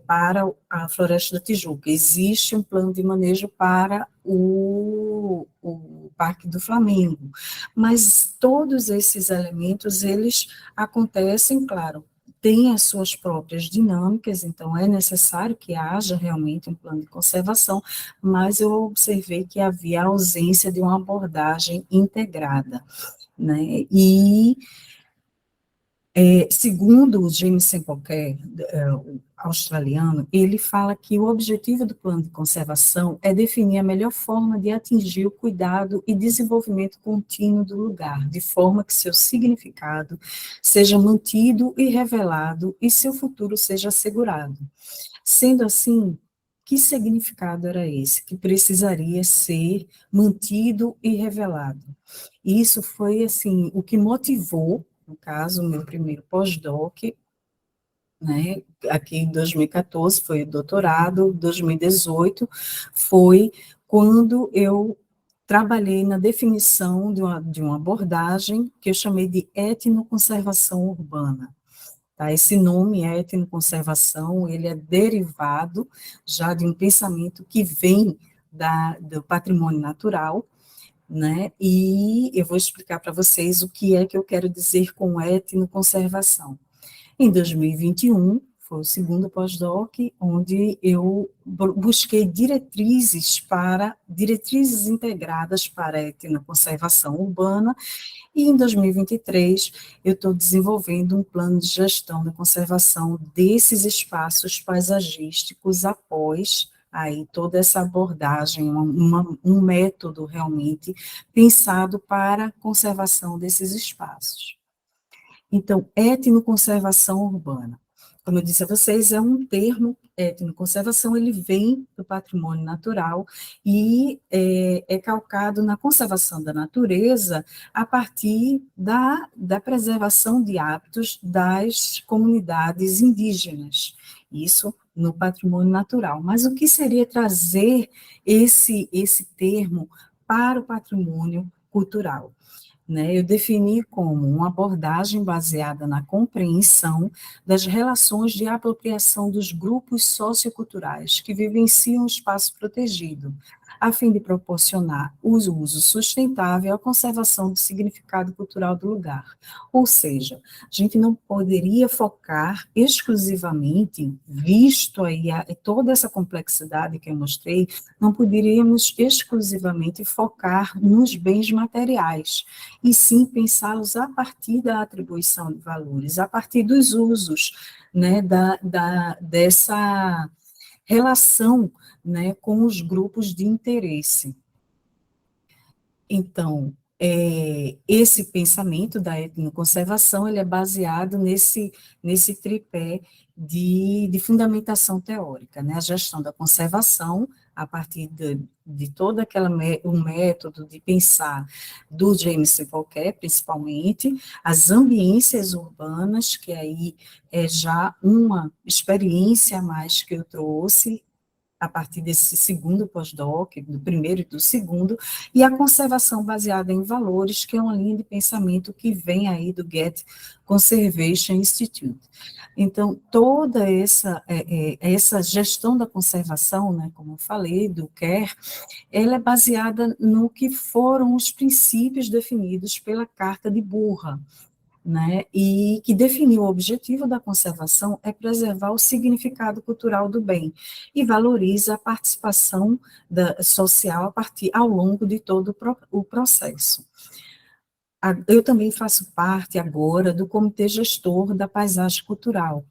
para a Floresta da Tijuca. Existe um plano de manejo para o Parque do Flamengo. Mas todos esses elementos, eles acontecem, claro, tem as suas próprias dinâmicas, então é necessário que haja realmente um plano de conservação, mas eu observei que havia ausência de uma abordagem integrada, né? E, segundo o James Semplocke, australiano, ele fala que o objetivo do plano de conservação é definir a melhor forma de atingir o cuidado e desenvolvimento contínuo do lugar, de forma que seu significado seja mantido e revelado e seu futuro seja assegurado. Sendo assim, que significado era esse? Que precisaria ser mantido e revelado. E isso foi, assim, o que motivou, no caso, o meu primeiro pós-doc, né, aqui em 2014 foi o doutorado, 2018 foi quando eu trabalhei na definição de uma abordagem que eu chamei de etnoconservação urbana. Tá? Esse nome, etnoconservação, ele é derivado já de um pensamento que vem do patrimônio natural, né? E eu vou explicar para vocês o que é que eu quero dizer com etnoconservação. Em 2021, foi o segundo pós-doc, onde eu busquei diretrizes integradas para a etnoconservação urbana, e em 2023 eu estou desenvolvendo um plano de gestão da conservação desses espaços paisagísticos após aí toda essa abordagem, um método realmente pensado para a conservação desses espaços. Então, etnoconservação urbana. Como eu disse a vocês, é um termo, etnoconservação, ele vem do patrimônio natural e é calcado na conservação da natureza a partir da preservação de hábitos das comunidades indígenas. Isso no patrimônio natural. Mas o que seria trazer esse termo para o patrimônio cultural? Eu defini como uma abordagem baseada na compreensão das relações de apropriação dos grupos socioculturais que vivenciam o espaço protegido, a fim de proporcionar o uso sustentável e a conservação do significado cultural do lugar. Ou seja, a gente não poderia focar exclusivamente, visto aí toda essa complexidade que eu mostrei, não poderíamos exclusivamente focar nos bens materiais, e sim pensá-los a partir da atribuição de valores, a partir dos usos, né, dessa relação, né, com os grupos de interesse. Então, esse pensamento da etnoconservação, ele é baseado nesse tripé de fundamentação teórica, né, a gestão da conservação, a partir de todo o método de pensar do James Semplocke, principalmente, as ambiências urbanas, que aí é já uma experiência a mais que eu trouxe, a partir desse segundo pós-doc, do primeiro e do segundo, e a conservação baseada em valores, que é uma linha de pensamento que vem aí do Getty Conservation Institute. Então, toda essa gestão da conservação, né, como eu falei, do CARE, ela é baseada no que foram os princípios definidos pela Carta de Burra, né, e que definiu o objetivo da conservação é preservar o significado cultural do bem e valoriza a participação social ao longo de todo o processo. Eu também faço parte agora do Comitê Gestor da Paisagem Cultural.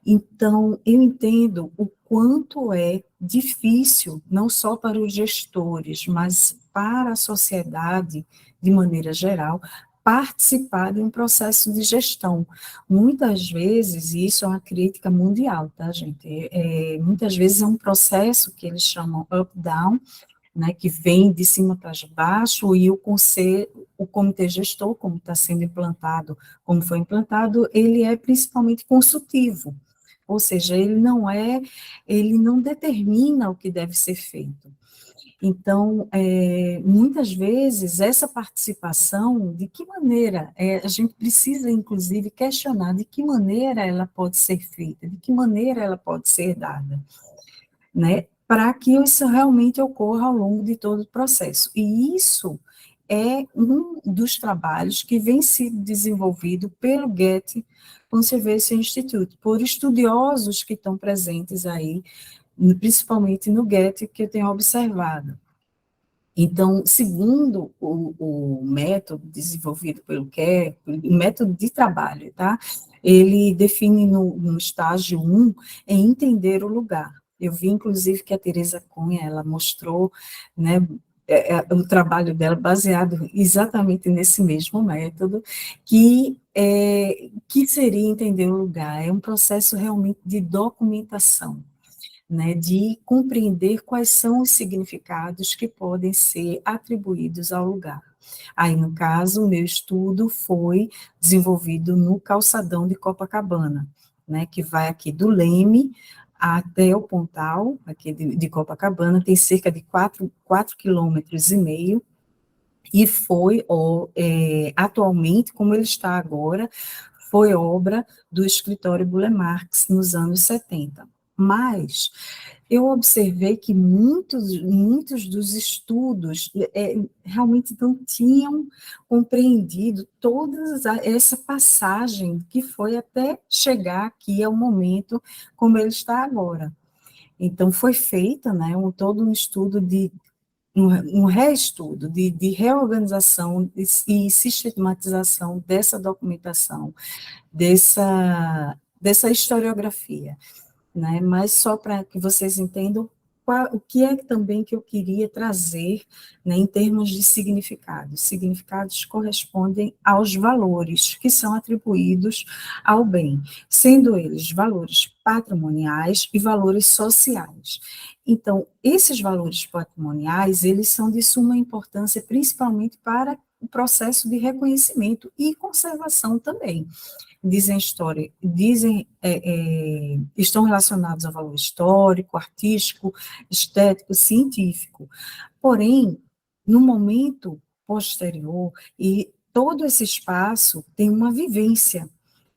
Então, eu entendo o quanto é difícil, não só para os gestores, mas para a sociedade, de maneira geral, participar de um processo de gestão. Muitas vezes, e isso é uma crítica mundial, tá, gente? Muitas vezes é um processo que eles chamam up-down, né, que vem de cima para baixo, e o comitê gestor, como está sendo implantado, como foi implantado, ele é principalmente consultivo, ou seja, ele não determina o que deve ser feito. Então, muitas vezes, essa participação, de que maneira, a gente precisa, inclusive, questionar de que maneira ela pode ser feita, de que maneira ela pode ser dada, né, para que isso realmente ocorra ao longo de todo o processo. E isso é um dos trabalhos que vem sendo desenvolvido pelo Getty Conservation Institute, por estudiosos que estão presentes aí, principalmente no Getty, que eu tenho observado. Então, segundo o método desenvolvido pelo Getty, o método de trabalho, tá? Ele define no estágio 1, entender o lugar. Eu vi, inclusive, que a Teresa Cunha, ela mostrou, né, o trabalho dela baseado exatamente nesse mesmo método, que seria entender o lugar. É um processo realmente de documentação, né, de compreender quais são os significados que podem ser atribuídos ao lugar. Aí, no caso, o meu estudo foi desenvolvido no calçadão de Copacabana, né, que vai aqui do Leme até o Pontal, aqui de Copacabana, tem cerca de 4,5 quilômetros, e foi, atualmente, como ele está agora, foi obra do escritório Burle Marx nos anos 70. Mas eu observei que muitos dos estudos realmente não tinham compreendido toda essa passagem que foi até chegar aqui ao momento como ele está agora. Então, foi feita, né, todo um estudo um reestudo, de reorganização e sistematização dessa documentação, dessa historiografia, né? Mas só para que vocês entendam o que é também que eu queria trazer, né, em termos de significados. Significados correspondem aos valores que são atribuídos ao bem, sendo eles valores patrimoniais e valores sociais. Então, esses valores patrimoniais, eles são de suma importância, principalmente para o processo de reconhecimento e conservação também. Estão relacionados ao valor histórico, artístico, estético, científico. Porém, no momento posterior, e todo esse espaço tem uma vivência,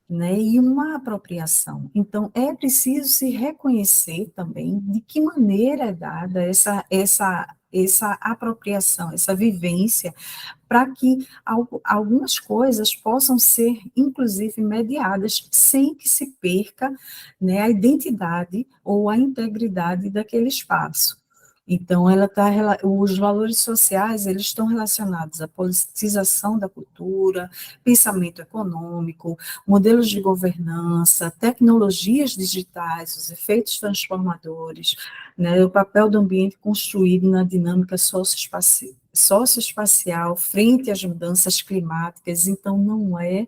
né, e uma apropriação. Então, é preciso se reconhecer também de que maneira é dada essa apropriação, essa vivência, para que algumas coisas possam ser, inclusive, mediadas sem que se perca, né, a identidade ou a integridade daquele espaço. Então, os valores sociais, eles estão relacionados à politização da cultura, pensamento econômico, modelos de governança, tecnologias digitais, os efeitos transformadores, né, o papel do ambiente construído na dinâmica socioespacial frente às mudanças climáticas. Então, não é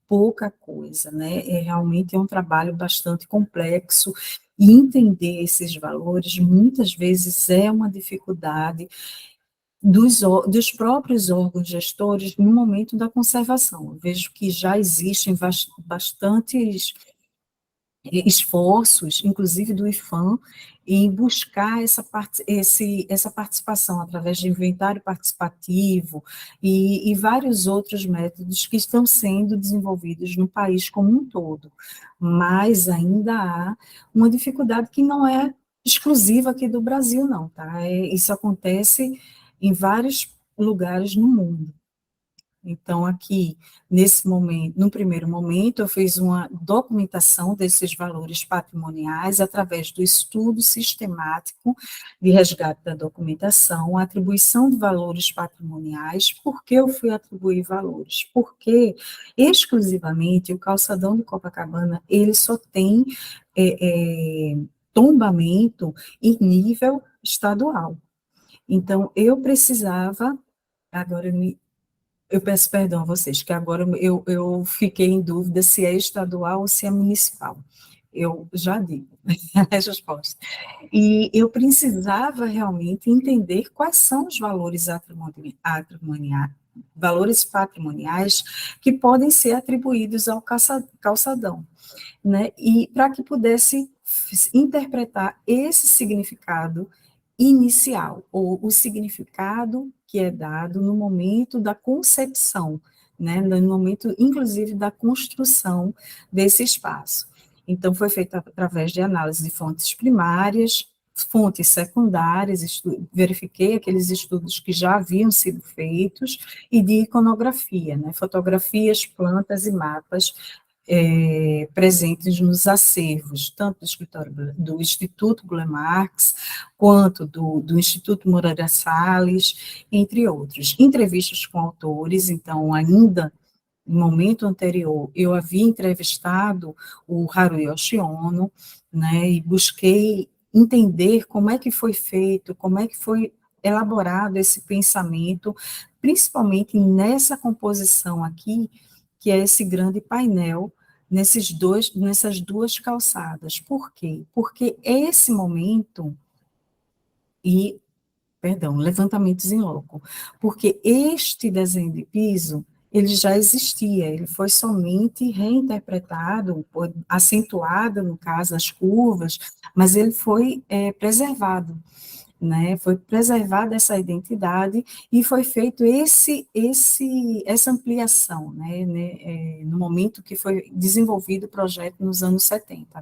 pouca coisa, né? Realmente um trabalho bastante complexo, e entender esses valores muitas vezes é uma dificuldade dos próprios órgãos gestores no momento da conservação. Eu vejo que já existem bastantes esforços, inclusive do IPHAN, em buscar essa participação através de inventário participativo e vários outros métodos que estão sendo desenvolvidos no país como um todo. Mas ainda há uma dificuldade que não é exclusiva aqui do Brasil, não, tá? Isso acontece em vários lugares no mundo. Então, aqui, nesse momento, no primeiro momento, eu fiz uma documentação desses valores patrimoniais através do estudo sistemático de resgate da documentação, a atribuição de valores patrimoniais. Por que eu fui atribuir valores? Porque, exclusivamente, o calçadão de Copacabana, ele só tem tombamento em nível estadual. Então, eu precisava, agora eu peço perdão a vocês, que agora eu fiquei em dúvida se é estadual ou se é municipal. Eu já digo a resposta. E eu precisava realmente entender quais são os valores valores patrimoniais que podem ser atribuídos ao calçadão, né? E para que pudesse interpretar esse significado inicial, ou o significado que é dado no momento da concepção, né, no momento, inclusive, da construção desse espaço. Então, foi feito através de análise de fontes primárias, fontes secundárias, verifiquei aqueles estudos que já haviam sido feitos, e de iconografia, né, fotografias, plantas e mapas presentes nos acervos, tanto do escritório do Instituto Gulli Marx, quanto do Instituto Moreira Salles, entre outros. Entrevistas com autores, então, ainda no momento anterior, eu havia entrevistado o Haruyoshi Ono, né, e busquei entender como é que foi feito, como é que foi elaborado esse pensamento, principalmente nessa composição aqui, que é esse grande painel, nessas duas calçadas. Por quê? Porque esse momento, levantamentos em loco, porque este desenho de piso, ele já existia, ele foi somente reinterpretado, acentuado, no caso, as curvas, mas ele foi preservado, né? Foi preservada essa identidade e foi feito essa ampliação, né? No momento que foi desenvolvido o projeto nos anos 70.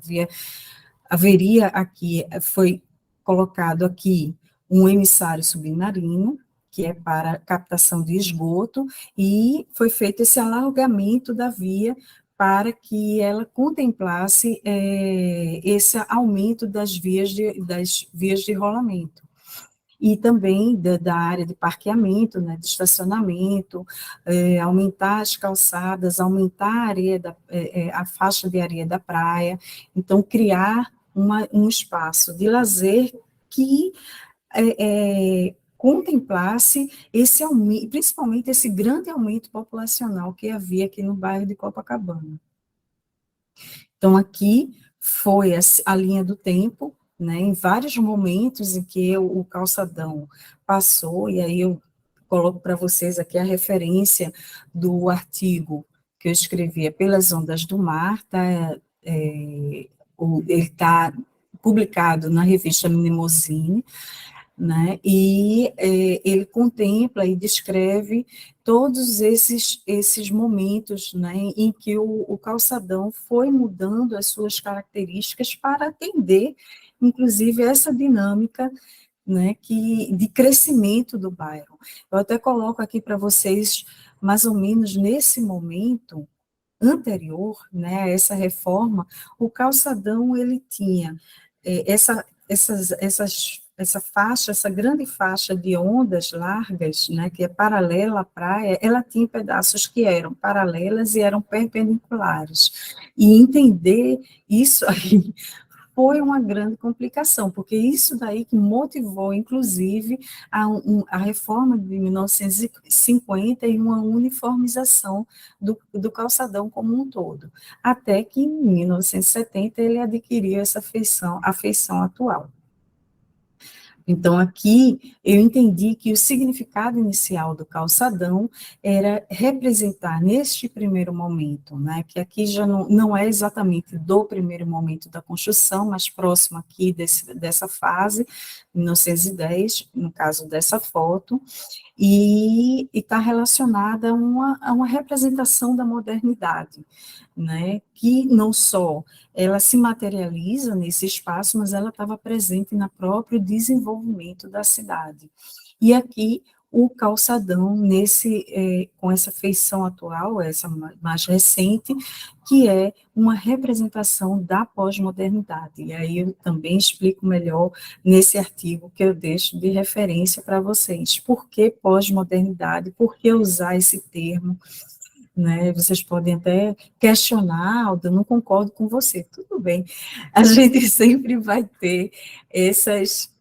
Haveria aqui, foi colocado aqui um emissário submarino, que é para captação de esgoto, e foi feito esse alargamento da via para que ela contemplasse esse aumento das vias de rolamento. E também da área de parqueamento, né, de estacionamento, aumentar as calçadas, aumentar a areia a faixa de areia da praia, então criar um espaço de lazer que contemplasse esse aumento, principalmente esse grande aumento populacional que havia aqui no bairro de Copacabana. Então, aqui foi a linha do tempo, né, em vários momentos em que o calçadão passou, e aí eu coloco para vocês aqui a referência do artigo que eu escrevia Pelas Ondas do Mar, tá, ele está publicado na revista Mnemosine, né, e ele contempla e descreve todos esses momentos, né, em que o calçadão foi mudando as suas características para atender, inclusive, essa dinâmica, né, de crescimento do bairro. Eu até coloco aqui para vocês, mais ou menos nesse momento anterior, né, a essa reforma, o calçadão ele tinha essa faixa, essa grande faixa de ondas largas, né, que é paralela à praia, ela tinha pedaços que eram paralelas e eram perpendiculares. E entender isso aí foi uma grande complicação, porque isso daí que motivou, inclusive, a reforma de 1950 e uma uniformização do calçadão como um todo, até que em 1970 ele adquiriu a feição atual. Então, aqui, eu entendi que o significado inicial do calçadão era representar, neste primeiro momento, né, que aqui já não é exatamente do primeiro momento da construção, mas próximo aqui dessa fase, 1910, no caso dessa foto, e está relacionada a uma representação da modernidade, né, que não só ela se materializa nesse espaço, mas ela estava presente no próprio desenvolvimento da cidade. E aqui o calçadão com essa feição atual, essa mais recente, que é uma representação da pós-modernidade. E aí eu também explico melhor nesse artigo que eu deixo de referência para vocês. Por que pós-modernidade? Por que usar esse termo? Né? Vocês podem até questionar, Alda, eu não concordo com você, tudo bem. A gente sempre vai ter esses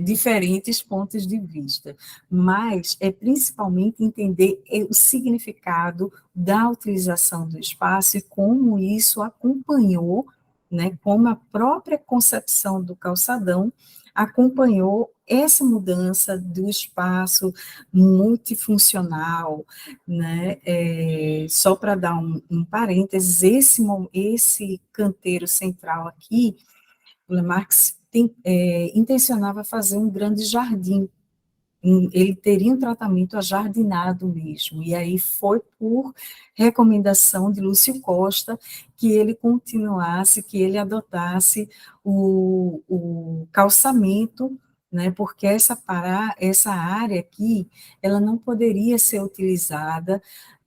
diferentes pontos de vista, mas é principalmente entender o significado da utilização do espaço e como isso acompanhou, né, como a própria concepção do calçadão acompanhou essa mudança do espaço multifuncional, né? Só para dar um parênteses, esse canteiro central aqui, o Marx intencionava fazer um grande jardim. Ele teria um tratamento ajardinado mesmo, e aí foi por recomendação de Lúcio Costa que ele continuasse, que ele adotasse o calçamento, né, porque essa área aqui, ela não poderia ser utilizada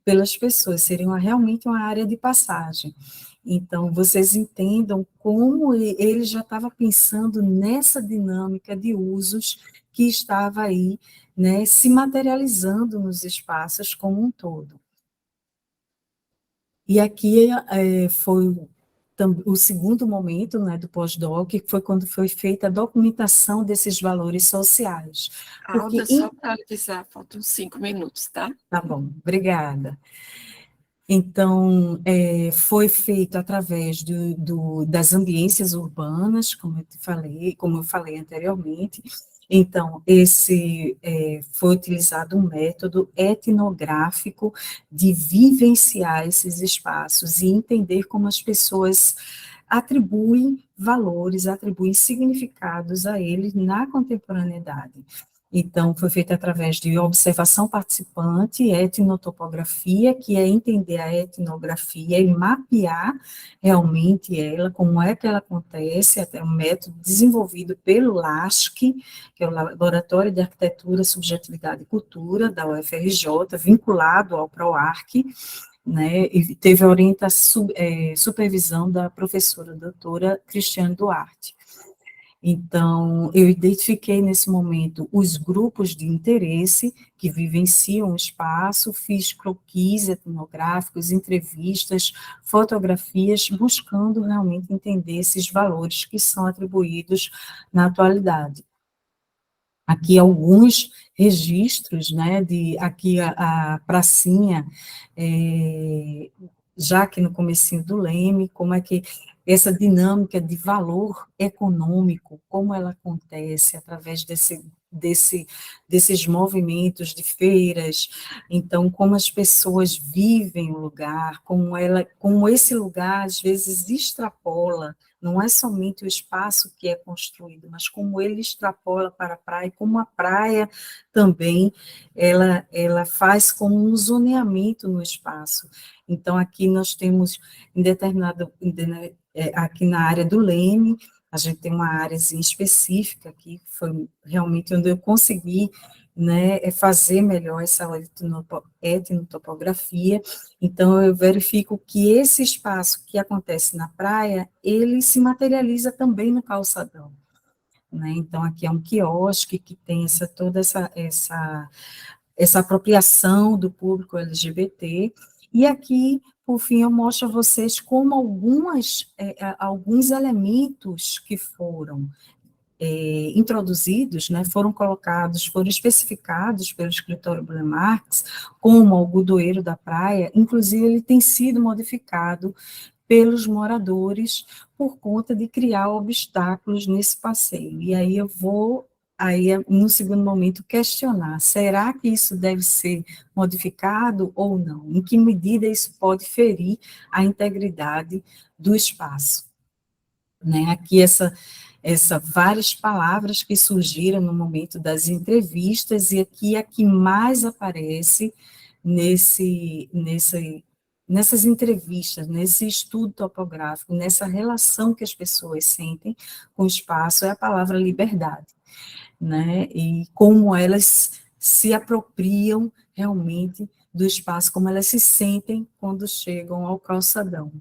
pelas pessoas, seria realmente uma área de passagem. Então, vocês entendam como ele já estava pensando nessa dinâmica de usos que estava aí, né, se materializando nos espaços como um todo. E aqui foi o segundo momento, né, do pós-doc, que foi quando foi feita a documentação desses valores sociais. Alda, só para avisar, faltam 5 minutos, tá? Tá bom, obrigada. Então, foi feito através das ambiências urbanas, como eu falei anteriormente. Então, foi utilizado um método etnográfico de vivenciar esses espaços e entender como as pessoas atribuem valores, atribuem significados a eles na contemporaneidade. Então, foi feito através de observação participante, etnotopografia, que é entender a etnografia e mapear realmente ela, como é que ela acontece, até um método desenvolvido pelo LASC, que é o Laboratório de Arquitetura, Subjetividade e Cultura, da UFRJ, vinculado ao PROARC, né, e teve a supervisão da professora doutora Cristiane Duarte. Então, eu identifiquei nesse momento os grupos de interesse que vivenciam o espaço, fiz croquis etnográficos, entrevistas, fotografias, buscando realmente entender esses valores que são atribuídos na atualidade. Aqui alguns registros, né, aqui a pracinha, já que no comecinho do Leme, como é que essa dinâmica de valor econômico, como ela acontece através desses movimentos de feiras, então, como as pessoas vivem o lugar, como esse lugar, às vezes, extrapola, não é somente o espaço que é construído, mas como ele extrapola para a praia, como a praia também, ela faz como um zoneamento no espaço. Então, aqui nós temos, aqui na área do Leme, a gente tem uma área específica aqui, que foi realmente onde eu consegui, né, fazer melhor essa etnotopografia. Então, eu verifico que esse espaço que acontece na praia, ele se materializa também no calçadão. Né? Então, aqui é um quiosque que tem toda essa apropriação do público LGBT, e aqui, por fim, eu mostro a vocês como alguns elementos que foram introduzidos, né, foram especificados pelo escritório Burle Marx, como o algodoeiro da praia, inclusive ele tem sido modificado pelos moradores por conta de criar obstáculos nesse passeio. E aí eu vou, no segundo momento, questionar, será que isso deve ser modificado ou não? Em que medida isso pode ferir a integridade do espaço? Né? Aqui várias palavras que surgiram no momento das entrevistas, e aqui a que mais aparece nessas entrevistas, nesse estudo topográfico, nessa relação que as pessoas sentem com o espaço, é a palavra liberdade. né? E como elas se apropriam realmente do espaço, como elas se sentem quando chegam ao calçadão.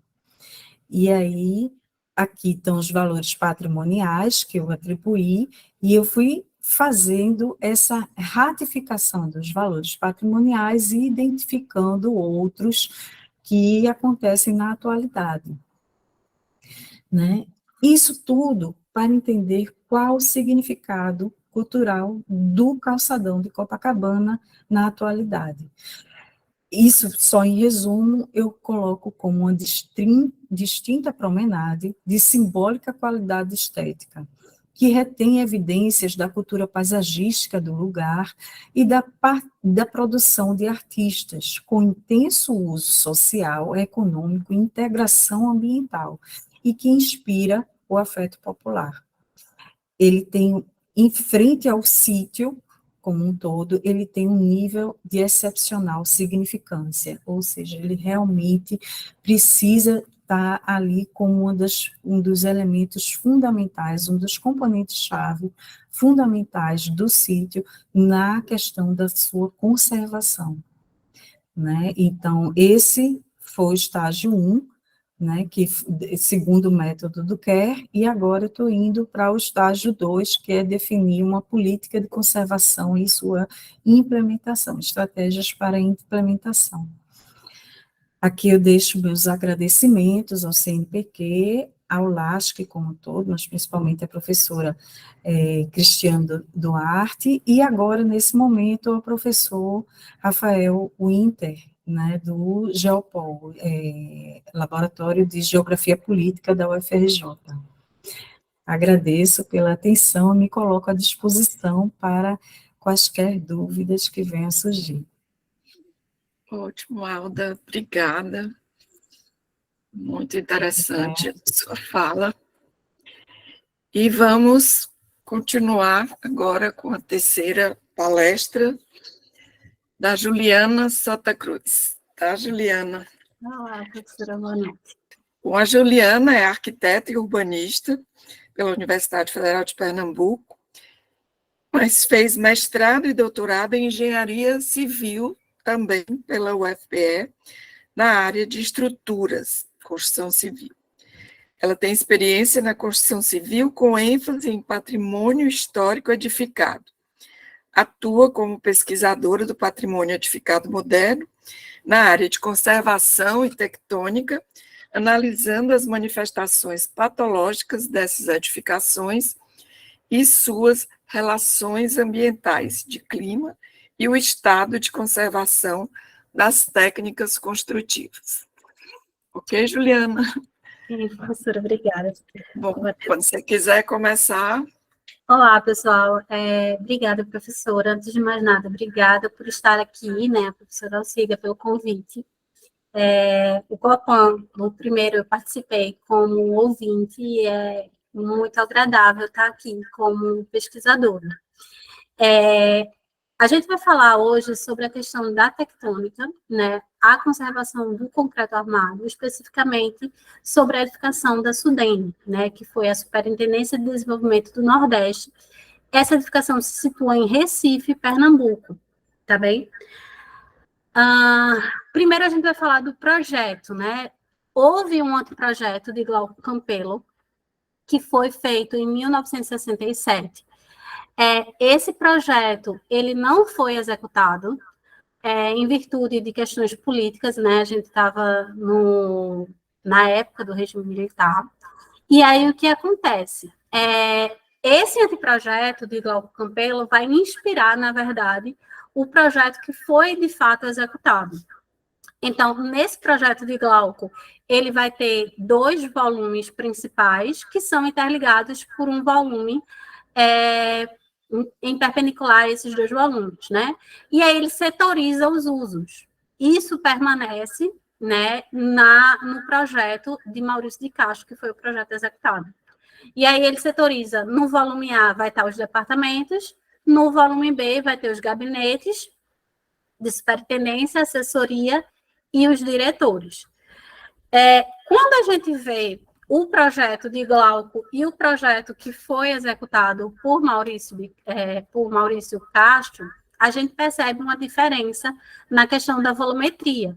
E aí, aqui estão os valores patrimoniais que eu atribuí, e eu fui fazendo essa ratificação dos valores patrimoniais e identificando outros que acontecem na atualidade, né? Isso tudo para entender qual o significado cultural do calçadão de Copacabana na atualidade. Isso, só em resumo, eu coloco como uma distinta promenade de simbólica qualidade estética, que retém evidências da cultura paisagística do lugar e da produção de artistas, com intenso uso social, econômico e integração ambiental, e que inspira o afeto popular. Ele tem, em frente ao sítio, como um todo, ele tem um nível de excepcional significância, ou seja, ele realmente precisa estar ali como um dos elementos fundamentais, um dos componentes-chave fundamentais do sítio na questão da sua conservação, né? Então, esse foi o estágio 1, né, que, segundo o método do Kerr, e agora eu estou indo para o estágio 2, que é definir uma política de conservação e sua implementação, estratégias para a implementação. Aqui eu deixo meus agradecimentos ao CNPq, ao LASC como um todo, mas principalmente à professora Cristiano Duarte, e agora, nesse momento, ao professor Rafael Winter, né, do Geopol, Laboratório de Geografia Política da UFRJ. Agradeço pela atenção e me coloco à disposição para quaisquer dúvidas que venham a surgir. Ótimo, Alda, obrigada. Muito interessante a sua fala. E vamos continuar agora com a terceira palestra da Juliana Santa Cruz. Tá, Juliana? Olá, professora, boa noite. Bom, a Juliana é arquiteta e urbanista pela Universidade Federal de Pernambuco, mas fez mestrado e doutorado em engenharia civil também pela UFPE, na área de estruturas, construção civil. Ela tem experiência na construção civil com ênfase em patrimônio histórico edificado. Atua como pesquisadora do patrimônio edificado moderno na área de conservação e tectônica, analisando as manifestações patológicas dessas edificações e suas relações ambientais de clima e o estado de conservação das técnicas construtivas. Ok, Juliana? Sim, professora, obrigada. Bom, quando você quiser começar. Olá, pessoal. Obrigada, professora. Antes de mais nada, obrigada por estar aqui, né, a professora Alcida, pelo convite. O Copan, no primeiro, eu participei como ouvinte e é muito agradável estar aqui como pesquisadora. A gente vai falar hoje sobre a questão da tectônica, né, a conservação do concreto armado, especificamente sobre a edificação da SUDENE, né, que foi a Superintendência de Desenvolvimento do Nordeste. Essa edificação se situa em Recife, Pernambuco, tá bem? Primeiro a gente vai falar do projeto, né? Houve um anteprojeto de Glauco Campelo, que foi feito em 1967. Esse projeto, ele não foi executado, em virtude de questões políticas, né? A gente estava na época do regime militar. E aí, o que acontece? Esse anteprojeto de Glauco Campelo vai inspirar, na verdade, o projeto que foi, de fato, executado. Então, nesse projeto de Glauco, ele vai ter 2 volumes principais, que são interligados por um volume em perpendicular a esses 2 volumes, né? E aí ele setoriza os usos. Isso permanece, né, no projeto de Maurício de Castro, que foi o projeto executado. E aí ele setoriza, no volume A vai estar os departamentos, no volume B vai ter os gabinetes de superintendência, assessoria e os diretores. Quando a gente vê o projeto de Glauco e o projeto que foi executado por Maurício Castro, a gente percebe uma diferença na questão da volumetria,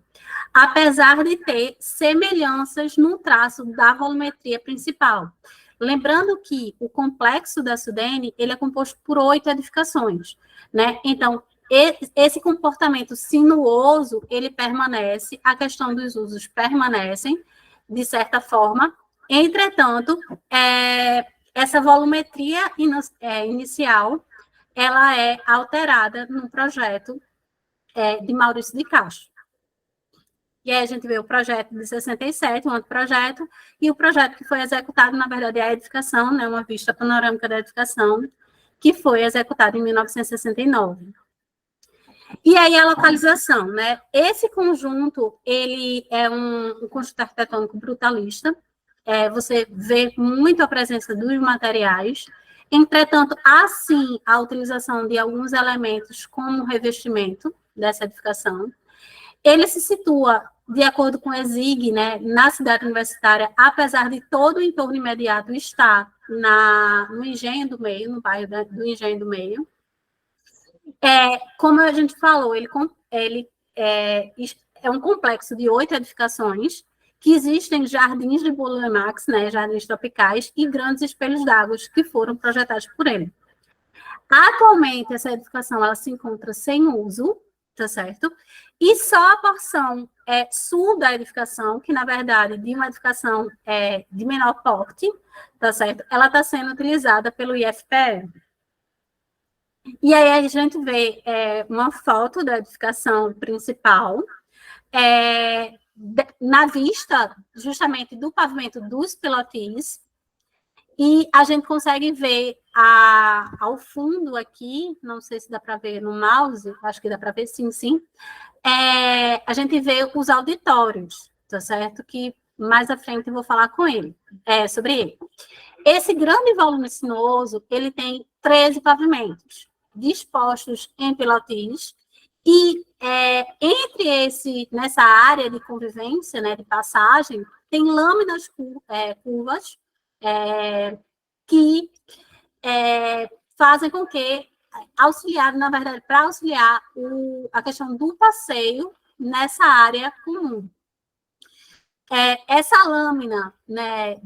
apesar de ter semelhanças no traço da volumetria principal. Lembrando que o complexo da Sudene, ele é composto por 8 edificações, né? Então, esse comportamento sinuoso, ele permanece, a questão dos usos permanecem, de certa forma. Entretanto, essa volumetria inicial, ela é alterada no projeto de Maurício de Castro. E aí a gente vê o projeto de 67, um anteprojeto, e o projeto que foi executado, na verdade, é a edificação, né, uma vista panorâmica da edificação, que foi executado em 1969. E aí a localização, né? Esse conjunto, ele é um conjunto arquitetônico brutalista, você vê muito a presença dos materiais, entretanto, há sim a utilização de alguns elementos como revestimento dessa edificação. Ele se situa, de acordo com o ESIG, né, na cidade universitária, apesar de todo o entorno imediato estar no Engenho do Meio, no bairro do Engenho do Meio. Como a gente falou, ele é um complexo de 8 edificações, que existem jardins de Boulemax, né, jardins tropicais, e grandes espelhos d'água que foram projetados por ele. Atualmente, essa edificação ela se encontra sem uso, tá certo? E só a porção sul da edificação, que na verdade de uma edificação de menor porte, tá certo? Ela está sendo utilizada pelo IFPE. E aí a gente vê uma foto da edificação principal, na vista justamente do pavimento dos pilotis, e a gente consegue ver ao fundo aqui, não sei se dá para ver no mouse, acho que dá para ver, sim. A gente vê os auditórios, tá certo? Que mais à frente eu vou falar sobre ele. Esse grande volume sinuoso, ele tem 13 pavimentos dispostos em pilotis, e nessa área de convivência, né, de passagem, tem lâminas curvas, que fazem com que, na verdade, para auxiliar a questão do passeio nessa área comum. Essa lâmina, né,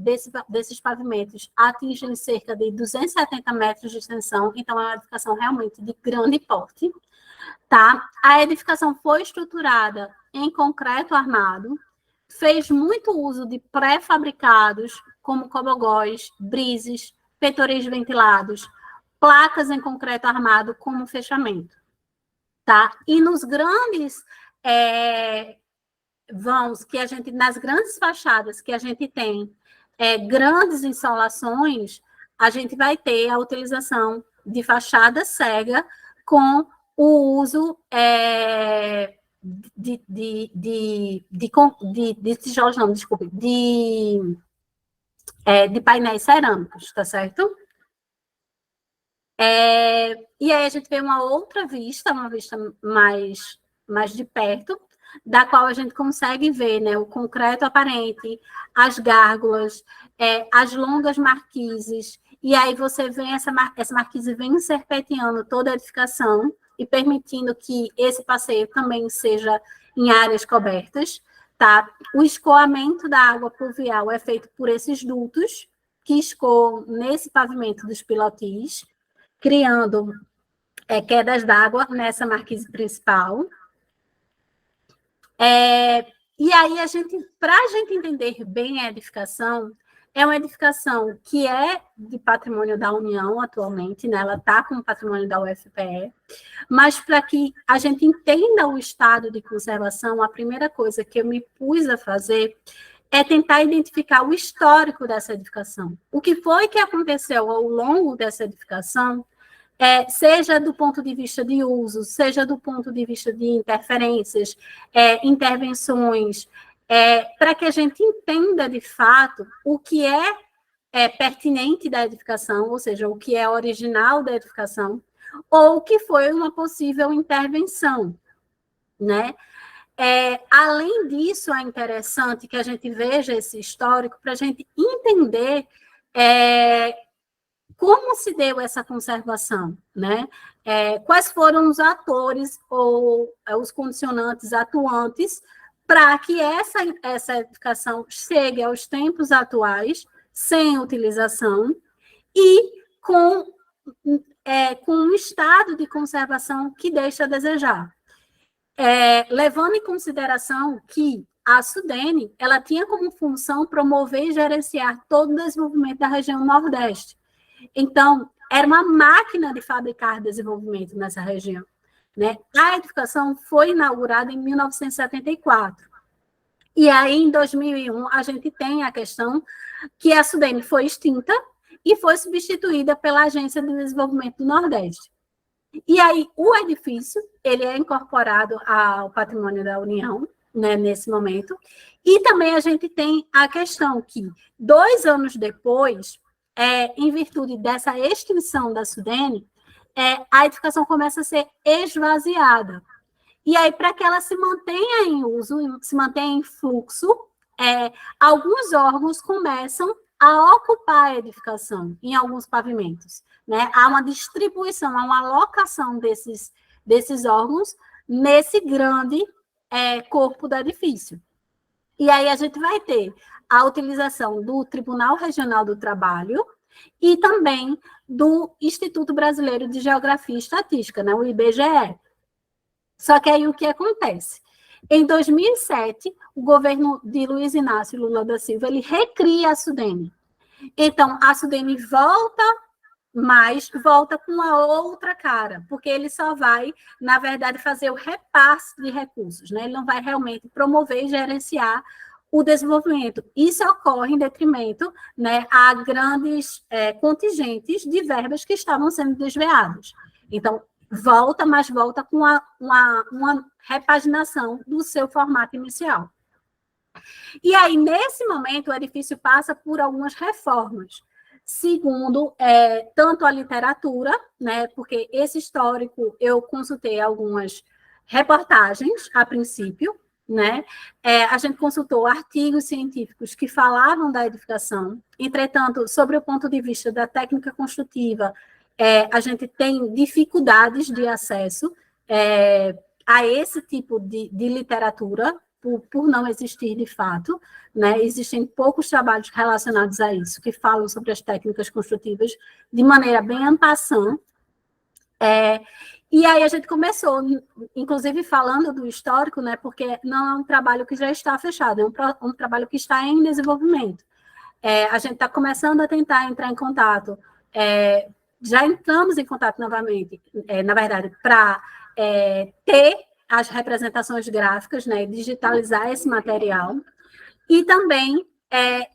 desses pavimentos atinge cerca de 270 metros de extensão, então é uma edificação realmente de grande porte. Tá? A edificação foi estruturada em concreto armado, fez muito uso de pré-fabricados, como cobogós, brises, petoris ventilados, placas em concreto armado como fechamento. Tá? E nos grandes vãos nas grandes fachadas que a gente tem grandes insolações, a gente vai ter a utilização de fachada cega com o uso de tijolos, não, desculpe, de painéis cerâmicos, tá certo? E aí a gente vê uma vista mais de perto, da qual a gente consegue ver, né, o concreto aparente, as gárgulas, as longas marquises, e aí você vê essa marquise vem serpenteando toda a edificação e permitindo que esse passeio também seja em áreas cobertas, tá? O escoamento da água pluvial é feito por esses dutos que escoam nesse pavimento dos pilotis, criando quedas d'água nessa marquise principal. E aí, para a gente entender bem a edificação, é uma edificação que é de patrimônio da União atualmente, né? Ela está como patrimônio da UFPE, mas para que a gente entenda o estado de conservação, a primeira coisa que eu me pus a fazer é tentar identificar o histórico dessa edificação. O que foi que aconteceu ao longo dessa edificação, seja do ponto de vista de uso, seja do ponto de vista de interferências, intervenções, para que a gente entenda, de fato, o que é pertinente da edificação, ou seja, o que é original da edificação, ou o que foi uma possível intervenção, né? Além disso, é interessante que a gente veja esse histórico para a gente entender como se deu essa conservação, né? Quais foram os atores ou os condicionantes atuantes para que essa edificação chegue aos tempos atuais, sem utilização, e com um estado de conservação que deixa a desejar. Levando em consideração que a Sudene, ela tinha como função promover e gerenciar todo o desenvolvimento da região Nordeste. Então, era uma máquina de fabricar desenvolvimento nessa região, né? A edificação foi inaugurada em 1974. E aí, em 2001, a gente tem a questão que a Sudene foi extinta e foi substituída pela Agência de Desenvolvimento do Nordeste. E aí, o edifício, ele é incorporado ao patrimônio da União, né, nesse momento. E também a gente tem a questão que, 2 anos depois, em virtude dessa extinção da Sudene, a edificação começa a ser esvaziada. E aí, para que ela se mantenha em uso, se mantenha em fluxo, alguns órgãos começam a ocupar a edificação em alguns pavimentos, né? Há uma distribuição, há uma alocação desses órgãos nesse grande corpo do edifício. E aí a gente vai ter a utilização do Tribunal Regional do Trabalho e também do Instituto Brasileiro de Geografia e Estatística, né, o IBGE. Só que aí o que acontece? Em 2007, o governo de Luiz Inácio Lula da Silva, ele recria a Sudene. Então, a Sudene volta, mas volta com a outra cara, porque ele só vai, na verdade, fazer o repasse de recursos, né? Ele não vai realmente promover e gerenciar o desenvolvimento. Isso ocorre em detrimento, né, a grandes contingentes de verbas que estavam sendo desviados. Então, volta, mas volta com uma repaginação do seu formato inicial. E aí, nesse momento, o edifício passa por algumas reformas, segundo tanto a literatura, né, porque esse histórico eu consultei algumas reportagens a princípio, né, a gente consultou artigos científicos que falavam da edificação, entretanto, sobre o ponto de vista da técnica construtiva, a gente tem dificuldades de acesso a esse tipo de literatura, por não existir de fato, né? Existem poucos trabalhos relacionados a isso, que falam sobre as técnicas construtivas de maneira bem en passant. E aí a gente começou, inclusive falando do histórico, né? Porque não é um trabalho que já está fechado, é um trabalho que está em desenvolvimento. A gente está começando a tentar entrar em contato, já entramos em contato novamente, na verdade, para ter as representações gráficas, né, digitalizar esse material, e também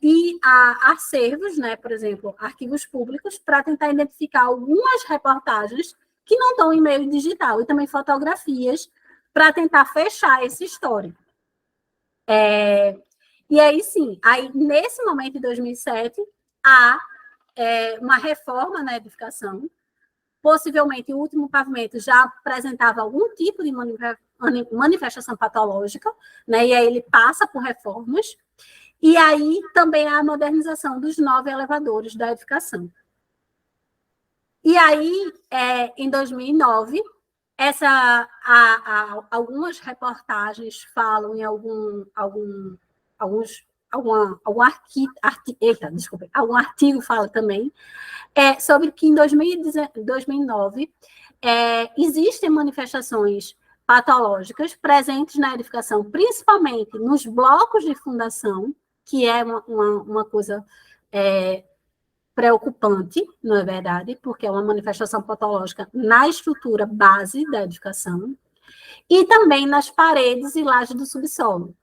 ir a acervos, né, por exemplo, arquivos públicos, para tentar identificar algumas reportagens que não estão em meio digital, e também fotografias, para tentar fechar esse histórico. E aí, sim, aí, nesse momento, em 2007, há uma reforma na edificação. Possivelmente, o último pavimento já apresentava algum tipo de manifestação patológica, né? E aí ele passa por reformas. E aí também há a modernização dos 9 elevadores da edificação. E aí, em 2009, algumas reportagens falam em algum artigo fala também, sobre que em 2009 existem manifestações patológicas presentes na edificação, principalmente nos blocos de fundação, que é uma coisa preocupante, não é verdade? Porque é uma manifestação patológica na estrutura base da edificação, e também nas paredes e lajes do subsolo.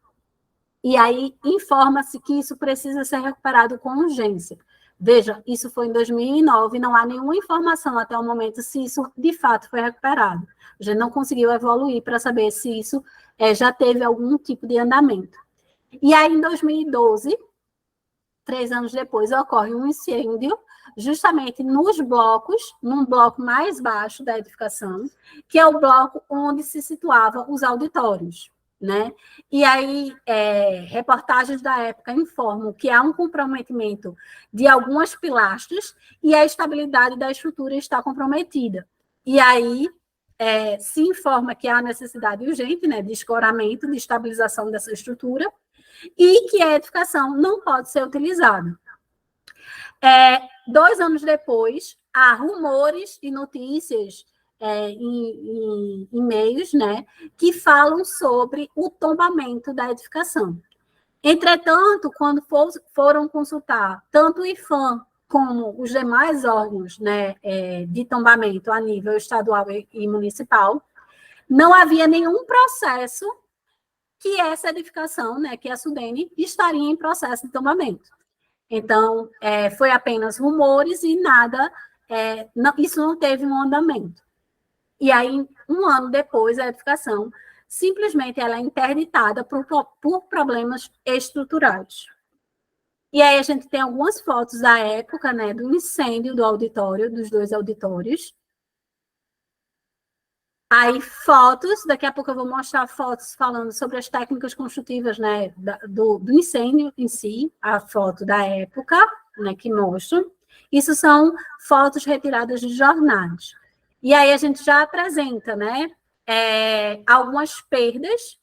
E aí informa-se que isso precisa ser recuperado com urgência. Veja, isso foi em 2009, não há nenhuma informação até o momento se isso de fato foi recuperado. A gente não conseguiu evoluir para saber se isso já teve algum tipo de andamento. E aí, em 2012, 3 anos depois, ocorre um incêndio justamente nos blocos, num bloco mais baixo da edificação, que é o bloco onde se situavam os auditórios. né? E aí, reportagens da época informam que há um comprometimento de algumas pilastras e a estabilidade da estrutura está comprometida. E aí, se informa que há necessidade urgente, né, de escoramento, de estabilização dessa estrutura, e que a edificação não pode ser utilizada. 2 anos depois, há rumores e notícias em meios, né, que falam sobre o tombamento da edificação. Entretanto, quando foram consultar tanto o IPHAN como os demais órgãos, né, de tombamento a nível estadual e municipal, não havia nenhum processo que essa edificação, né, que a Sudene, estaria em processo de tombamento. Então, foi apenas rumores e nada, isso não teve um andamento. E aí, 1 ano depois, a edificação, simplesmente ela é interditada por problemas estruturais. E aí a gente tem algumas fotos da época, né, do incêndio do auditório, dos 2 auditórios. Aí fotos, daqui a pouco eu vou mostrar fotos falando sobre as técnicas construtivas, né, do incêndio em si, a foto da época, né, que mostram. Isso são fotos retiradas de jornais. E aí a gente já apresenta, né, algumas perdas.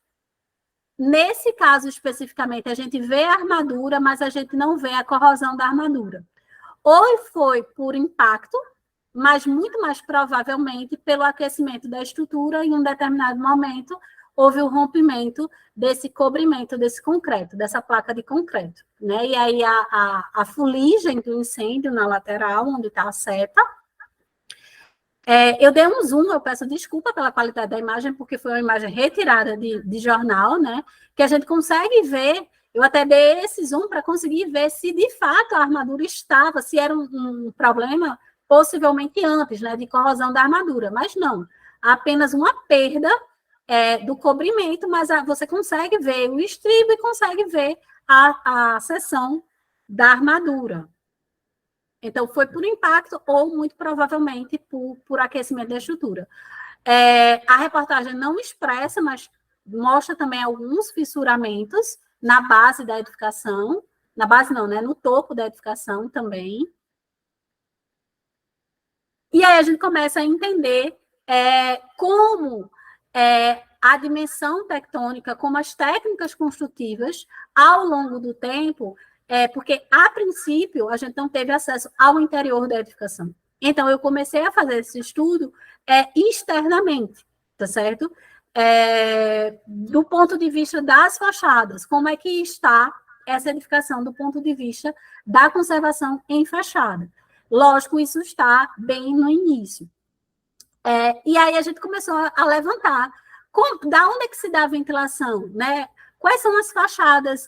Nesse caso especificamente, a gente vê a armadura, mas a gente não vê a corrosão da armadura. Ou foi por impacto, mas muito mais provavelmente pelo aquecimento da estrutura, em um determinado momento houve o rompimento desse cobrimento, desse concreto, dessa placa de concreto, né? E aí a fuligem do incêndio na lateral, onde está a seta. Eu dei um zoom, eu peço desculpa pela qualidade da imagem, porque foi uma imagem retirada de jornal, né? Que a gente consegue ver, eu até dei esse zoom para conseguir ver se de fato a armadura estava, se era um problema possivelmente antes, né, de corrosão da armadura, mas não, apenas uma perda do cobrimento, mas você consegue ver o estribo e consegue ver a seção da armadura. Então, foi por impacto ou, muito provavelmente, por aquecimento da estrutura. A reportagem não expressa, mas mostra também alguns fissuramentos na base da edificação, na base não, né, no topo da edificação também. E aí a gente começa a entender como a dimensão tectônica, como as técnicas construtivas, ao longo do tempo, porque, a princípio, a gente não teve acesso ao interior da edificação. Então, eu comecei a fazer esse estudo externamente, tá certo? Do ponto de vista das fachadas, como é que está essa edificação do ponto de vista da conservação em fachada. Lógico, isso está bem no início. E aí a gente começou a levantar. Da onde é que se dá a ventilação, né? Quais são as fachadas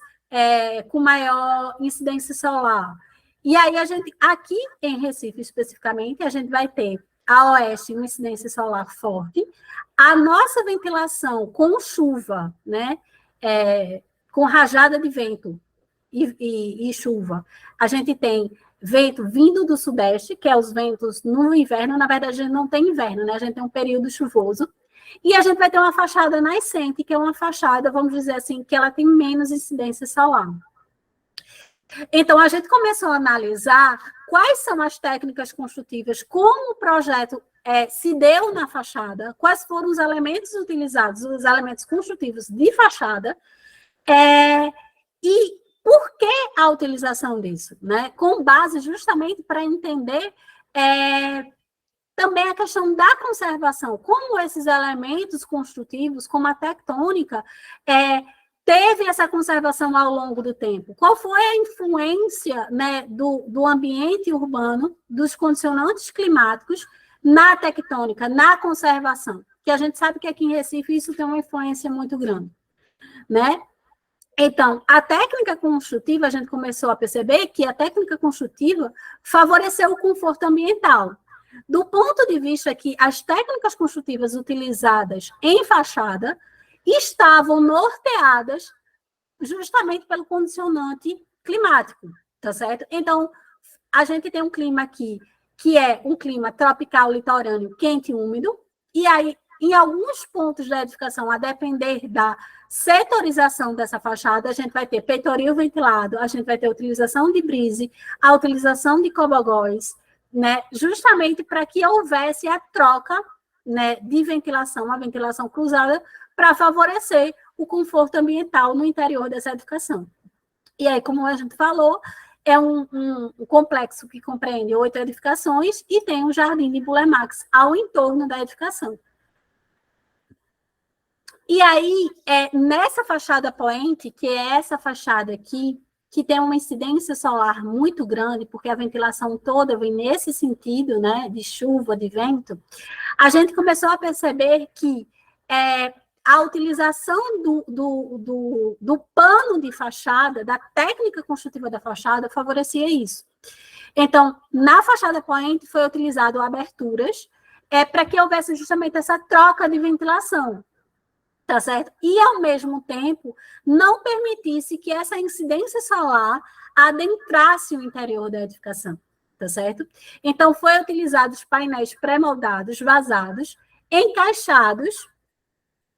com maior incidência solar? E aí a gente, aqui em Recife especificamente, a gente vai ter a oeste uma incidência solar forte, a nossa ventilação com chuva, né? Com rajada de vento e chuva, a gente tem vento vindo do sudeste, que é os ventos no inverno. Na verdade, a gente não tem inverno, né? A gente tem um período chuvoso. E a gente vai ter uma fachada nascente, que é uma fachada, vamos dizer assim, que ela tem menos incidência solar. Então, a gente começou a analisar quais são as técnicas construtivas, como o projeto se deu na fachada, quais foram os elementos utilizados, os elementos construtivos de fachada, e por que a utilização disso, né? Com base justamente para entender também a questão da conservação, como esses elementos construtivos, como a tectônica, teve essa conservação ao longo do tempo. Qual foi a influência, né, do ambiente urbano, dos condicionantes climáticos na tectônica, na conservação? Que a gente sabe que aqui em Recife isso tem uma influência muito grande, né? Então, a técnica construtiva, a gente começou a perceber que a técnica construtiva favoreceu o conforto ambiental. Do ponto de vista que as técnicas construtivas utilizadas em fachada estavam norteadas justamente pelo condicionante climático, tá certo? Então, a gente tem um clima aqui que é um clima tropical litorâneo quente e úmido, e aí em alguns pontos da edificação, a depender da setorização dessa fachada, a gente vai ter peitoril ventilado, a gente vai ter a utilização de brise, a utilização de cobogóis, né, justamente para que houvesse a troca, né, de ventilação, a ventilação cruzada, para favorecer o conforto ambiental no interior dessa edificação. E aí, como a gente falou, é um complexo que compreende 8 edificações e tem um jardim de bulemax ao entorno da edificação. E aí, nessa fachada poente, que é essa fachada aqui, que tem uma incidência solar muito grande, porque a ventilação toda vem nesse sentido, né, de chuva, de vento, a gente começou a perceber que a utilização do pano de fachada, da técnica construtiva da fachada, favorecia isso. Então, na fachada poente foi utilizado aberturas para que houvesse justamente essa troca de ventilação. Tá certo? E, ao mesmo tempo, não permitisse que essa incidência solar adentrasse o interior da edificação, tá certo? Então, foi utilizados painéis pré-moldados, vazados, encaixados,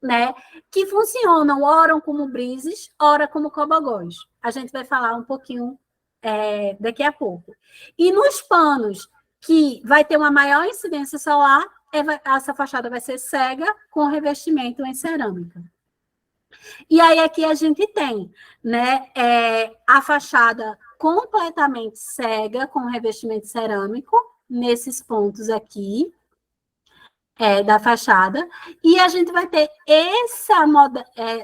né, que funcionam, ora como brises, ora como cobogóis. A gente vai falar um pouquinho daqui a pouco. E nos panos que vai ter uma maior incidência solar, essa fachada vai ser cega com revestimento em cerâmica. E aí aqui a gente tem, né, a fachada completamente cega com revestimento cerâmico, nesses pontos aqui da fachada, e a gente vai ter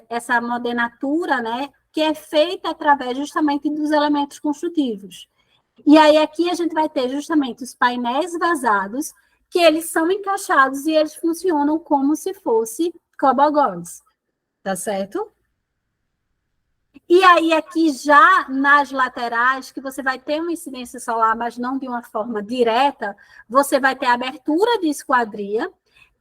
essa modernatura, né, que é feita através justamente dos elementos construtivos. E aí aqui a gente vai ter justamente os painéis vazados, que eles são encaixados e eles funcionam como se fosse cobogóis, tá certo? E aí, aqui já nas laterais, que você vai ter uma incidência solar, mas não de uma forma direta, você vai ter a abertura de esquadria.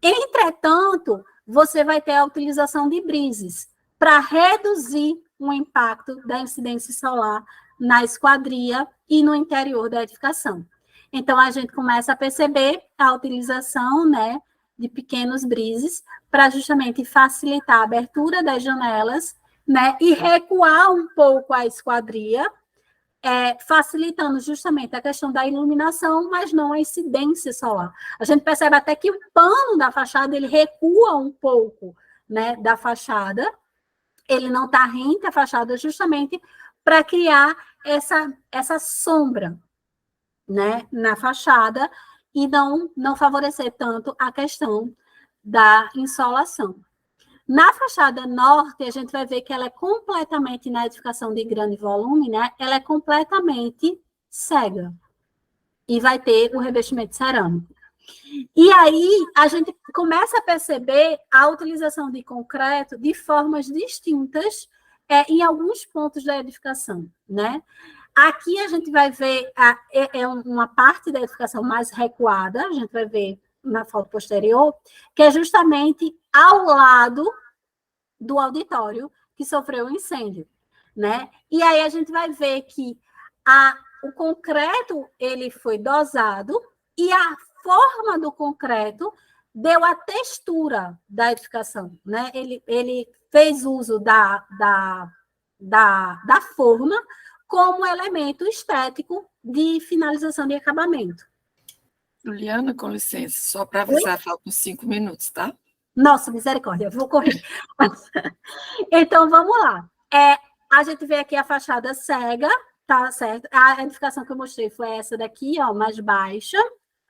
Entretanto, você vai ter a utilização de brises para reduzir o impacto da incidência solar na esquadria e no interior da edificação. Então, a gente começa a perceber a utilização, né, de pequenos brises para justamente facilitar a abertura das janelas, né, e recuar um pouco a esquadria, facilitando justamente a questão da iluminação, mas não a incidência solar. A gente percebe até que o pano da fachada, ele recua um pouco, né, da fachada, ele não está rente à fachada justamente para criar essa sombra, né, na fachada e não favorecer tanto a questão da insolação. Na fachada norte, a gente vai ver que ela é completamente, na edificação de grande volume, né, ela é completamente cega e vai ter o revestimento cerâmico. E aí, a gente começa a perceber a utilização de concreto de formas distintas em alguns pontos da edificação, né? Aqui a gente vai ver uma parte da edificação mais recuada, a gente vai ver na foto posterior, que é justamente ao lado do auditório que sofreu um incêndio, né? E aí a gente vai ver que o concreto ele foi dosado e a forma do concreto deu a textura da edificação, né? Ele fez uso da forma como elemento estético de finalização de acabamento. Juliana, com licença, só para avisar, faltam 5 minutos, tá? Nossa, misericórdia, vou correr. Então, vamos lá. A gente vê aqui a fachada cega, tá certo? A edificação que eu mostrei foi essa daqui, ó, mais baixa,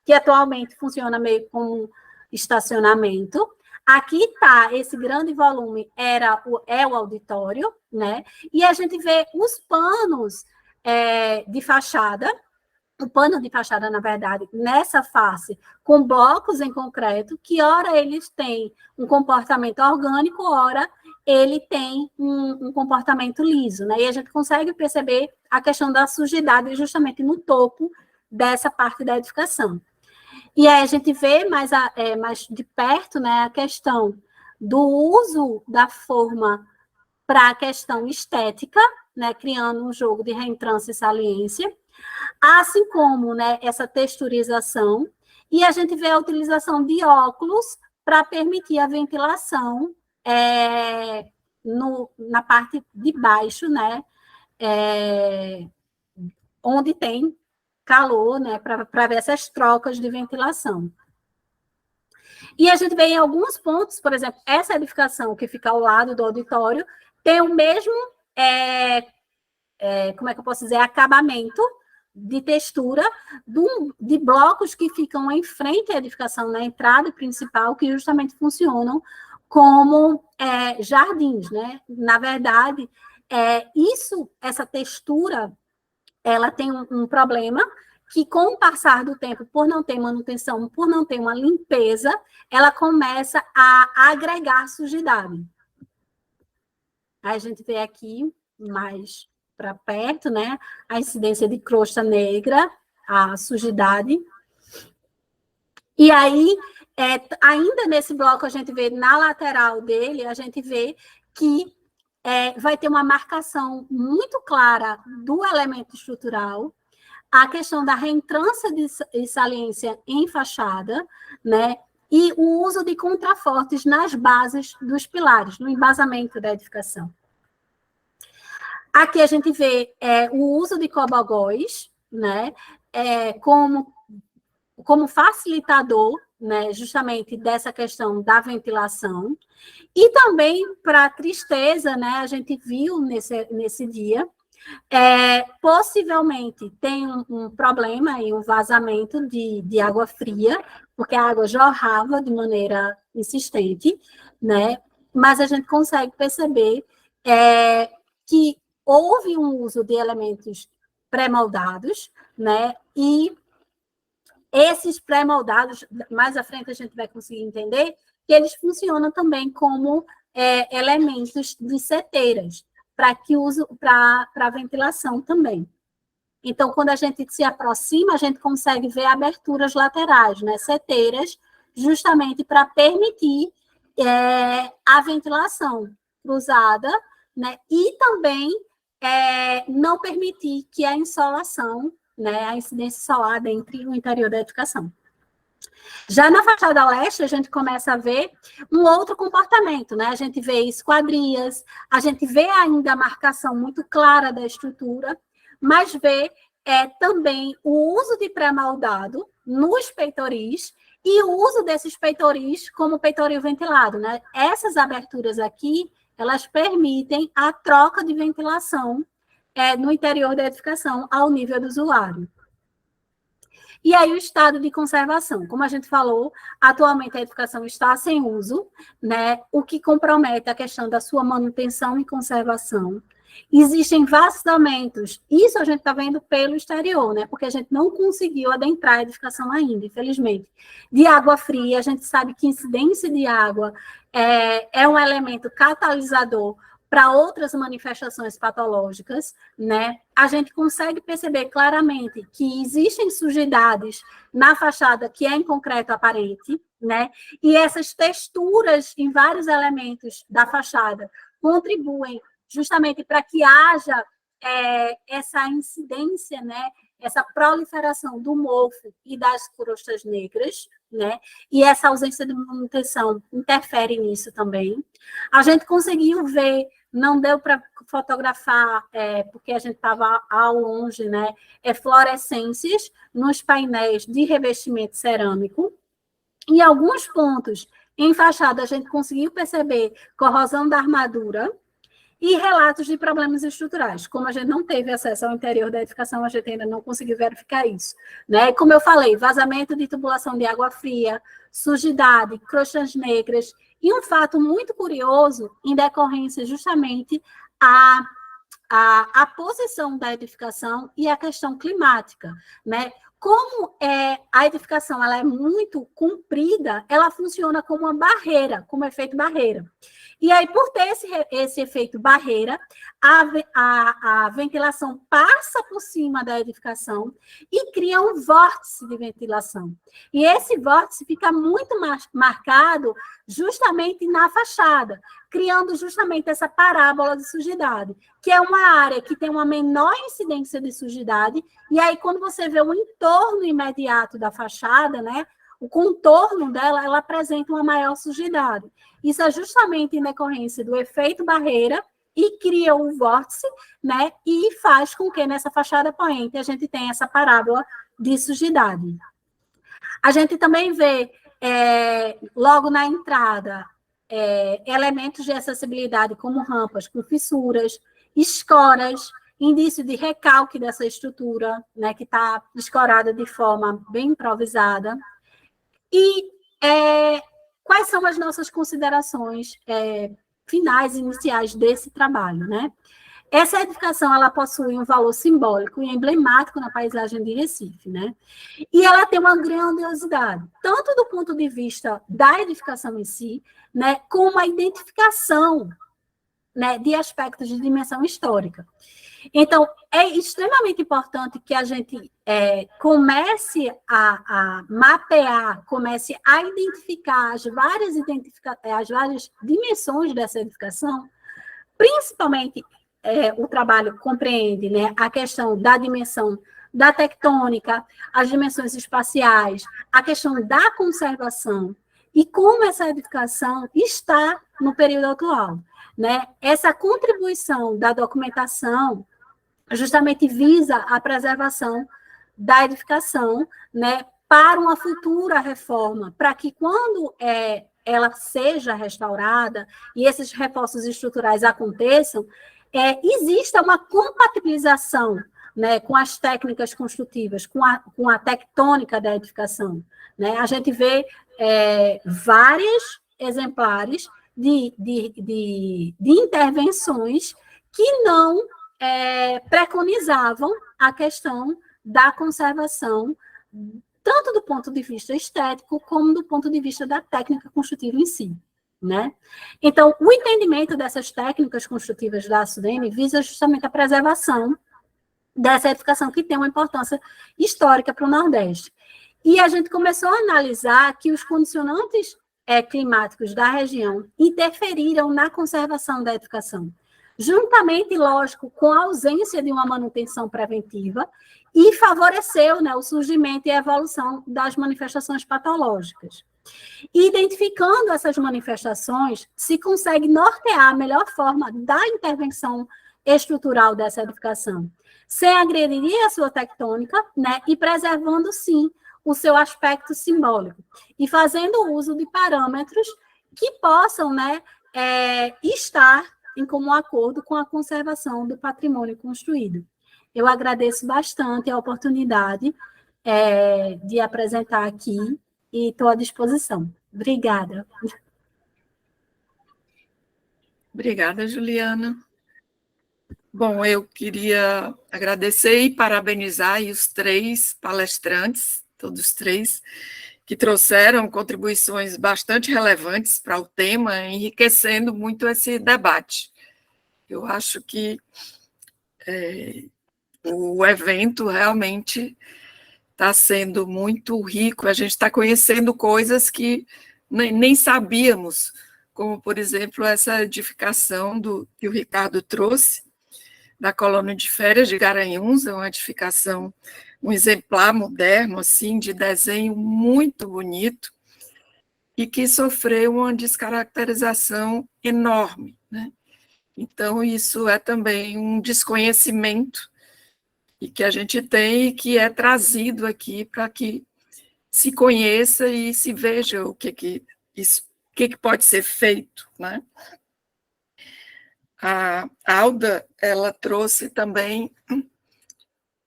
que atualmente funciona meio como estacionamento. Aqui está, esse grande volume é o auditório, né? E a gente vê os panos de fachada, o pano de fachada, na verdade, nessa face, com blocos em concreto, que ora eles têm um comportamento orgânico, ora ele tem um comportamento liso, né? E a gente consegue perceber a questão da sujidade justamente no topo dessa parte da edificação. E aí a gente vê mais de perto, né, a questão do uso da forma para a questão estética, né, criando um jogo de reentrância e saliência, assim como, né, essa texturização, e a gente vê a utilização de óculos para permitir a ventilação na parte de baixo, né, onde tem calor, né, para ver essas trocas de ventilação. E a gente vê em alguns pontos, por exemplo, essa edificação que fica ao lado do auditório tem o mesmo, como é que eu posso dizer, acabamento de textura de blocos que ficam em frente à edificação, na entrada principal, que justamente funcionam como jardins, né? Na verdade, essa textura, ela tem um problema que, com o passar do tempo, por não ter manutenção, por não ter uma limpeza, ela começa a agregar sujidade. Aí a gente vê aqui mais para perto, né, a incidência de crosta negra, a sujidade. E aí, ainda nesse bloco, a gente vê na lateral dele, a gente vê que vai ter uma marcação muito clara do elemento estrutural, a questão da reentrância de saliência em fachada, né, e o uso de contrafortes nas bases dos pilares, no embasamento da edificação. Aqui a gente vê o uso de cobogóis, né, como facilitador, né, justamente dessa questão da ventilação, e também, para tristeza, né, a gente viu nesse dia, possivelmente tem um problema e um vazamento de água fria, porque a água jorrava de maneira insistente, né, mas a gente consegue perceber que houve um uso de elementos pré-moldados, né, e esses pré-moldados, mais à frente a gente vai conseguir entender, que eles funcionam também como elementos de seteiras, para ventilação também. Então, quando a gente se aproxima, a gente consegue ver aberturas laterais, né, seteiras, justamente para permitir a ventilação cruzada, né, e também não permitir que a insolação, né, a incidência solar entre o interior da edificação. Já na fachada leste, a gente começa a ver um outro comportamento, né? A gente vê esquadrias, a gente vê ainda a marcação muito clara da estrutura, mas vê também o uso de pré-moldado nos peitoris e o uso desses peitoris como peitoril ventilado, né? Essas aberturas aqui, elas permitem a troca de ventilação no interior da edificação ao nível do usuário. E aí o estado de conservação, como a gente falou, atualmente a edificação está sem uso, né, o que compromete a questão da sua manutenção e conservação. Existem vazamentos, isso a gente está vendo pelo exterior, né, porque a gente não conseguiu adentrar a edificação ainda, infelizmente. De água fria, a gente sabe que incidência de água é um elemento catalisador para outras manifestações patológicas, né? A gente consegue perceber claramente que existem sujidades na fachada que é em concreto aparente, né? E essas texturas em vários elementos da fachada contribuem justamente para que haja essa incidência, né? Essa proliferação do mofo e das crostas negras, né? E essa ausência de manutenção interfere nisso também. A gente conseguiu ver, não deu para fotografar, porque a gente estava ao longe, né? Fluorescências nos painéis de revestimento cerâmico. Em alguns pontos, em fachada, a gente conseguiu perceber corrosão da armadura e relatos de problemas estruturais. Como a gente não teve acesso ao interior da edificação, a gente ainda não conseguiu verificar isso, né? Como eu falei, vazamento de tubulação de água fria, sujidade, crostas negras, e um fato muito curioso, em decorrência justamente a posição da edificação e a questão climática, né? Como a edificação ela é muito comprida, ela funciona como uma barreira, como efeito barreira. E aí, por ter esse efeito barreira, a ventilação passa por cima da edificação e cria um vórtice de ventilação. E esse vórtice fica muito marcado justamente na fachada, criando justamente essa parábola de sujidade, que é uma área que tem uma menor incidência de sujidade, e aí quando você vê o entorno imediato da fachada, né, o contorno dela, ela apresenta uma maior sujidade. Isso é justamente em decorrência do efeito barreira e cria um vórtice, né, e faz com que nessa fachada poente a gente tenha essa parábola de sujidade. A gente também vê, logo na entrada, elementos de acessibilidade como rampas com fissuras, escoras, indício de recalque dessa estrutura, né, que está escorada de forma bem improvisada. E quais são as nossas considerações finais, iniciais desse trabalho, né? Essa edificação, ela possui um valor simbólico e emblemático na paisagem de Recife, né? E ela tem uma grandiosidade, tanto do ponto de vista da edificação em si, né, como a identificação, né, de aspectos de dimensão histórica. Então, é extremamente importante que a gente comece a mapear, comece a identificar as várias dimensões dessa edificação, principalmente o trabalho compreende, né, a questão da dimensão da tectônica, as dimensões espaciais, a questão da conservação e como essa edificação está no período atual, né? Essa contribuição da documentação justamente visa a preservação da edificação, né, para uma futura reforma, para que quando ela seja restaurada e esses reforços estruturais aconteçam, exista uma compatibilização, né, com as técnicas construtivas, com a tectônica da edificação, né? A gente vê vários exemplares de intervenções que não preconizavam a questão da conservação, tanto do ponto de vista estético, como do ponto de vista da técnica construtiva em si, né? Então, o entendimento dessas técnicas construtivas da SUDENE visa justamente a preservação dessa edificação que tem uma importância histórica para o Nordeste. E a gente começou a analisar que os condicionantes climáticos da região interferiram na conservação da edificação, juntamente, lógico, com a ausência de uma manutenção preventiva e favoreceu, né, o surgimento e a evolução das manifestações patológicas. Identificando essas manifestações, se consegue nortear a melhor forma da intervenção estrutural dessa edificação, sem agredir a sua tectônica, né, e preservando, sim, o seu aspecto simbólico, e fazendo uso de parâmetros que possam, né, estar em comum acordo com a conservação do patrimônio construído. Eu agradeço bastante a oportunidade de apresentar aqui e estou à disposição. Obrigada. Obrigada, Juliana. Bom, eu queria agradecer e parabenizar aí os 3 palestrantes, todos 3, que trouxeram contribuições bastante relevantes para o tema, enriquecendo muito esse debate. Eu acho que o evento realmente está sendo muito rico, a gente está conhecendo coisas que nem sabíamos, como, por exemplo, essa edificação que o Ricardo trouxe, da colônia de férias de Garanhuns, é uma edificação, um exemplar moderno, assim, de desenho muito bonito, e que sofreu uma descaracterização enorme, né? Então, isso é também um desconhecimento e que a gente tem e que é trazido aqui para que se conheça e se veja o que pode ser feito, né? A Alda, ela trouxe também,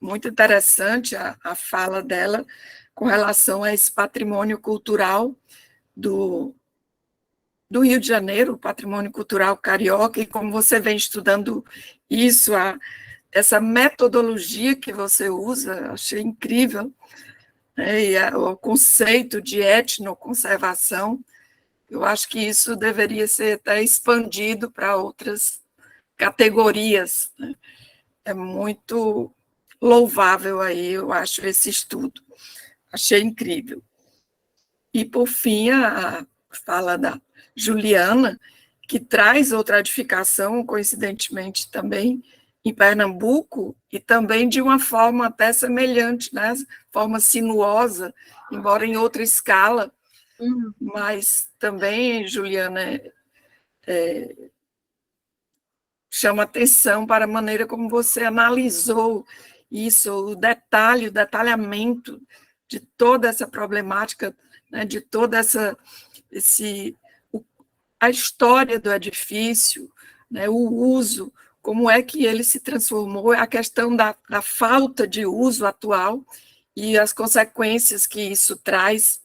muito interessante a fala dela, com relação a esse patrimônio cultural do Rio de Janeiro, o patrimônio cultural carioca, e como você vem estudando isso, essa metodologia que você usa, achei incrível, né? E o conceito de etnoconservação, eu acho que isso deveria ser até expandido para outras categorias, né? É muito louvável aí, eu acho, esse estudo. Achei incrível. E, por fim, a fala da Juliana, que traz outra edificação, coincidentemente também, em Pernambuco, e também de uma forma até semelhante, né? Forma sinuosa, embora em outra escala, mas também, Juliana, chama atenção para a maneira como você analisou isso, o detalhamento de toda essa problemática, né, de toda a história do edifício, né, o uso, como é que ele se transformou, a questão da falta de uso atual e as consequências que isso traz.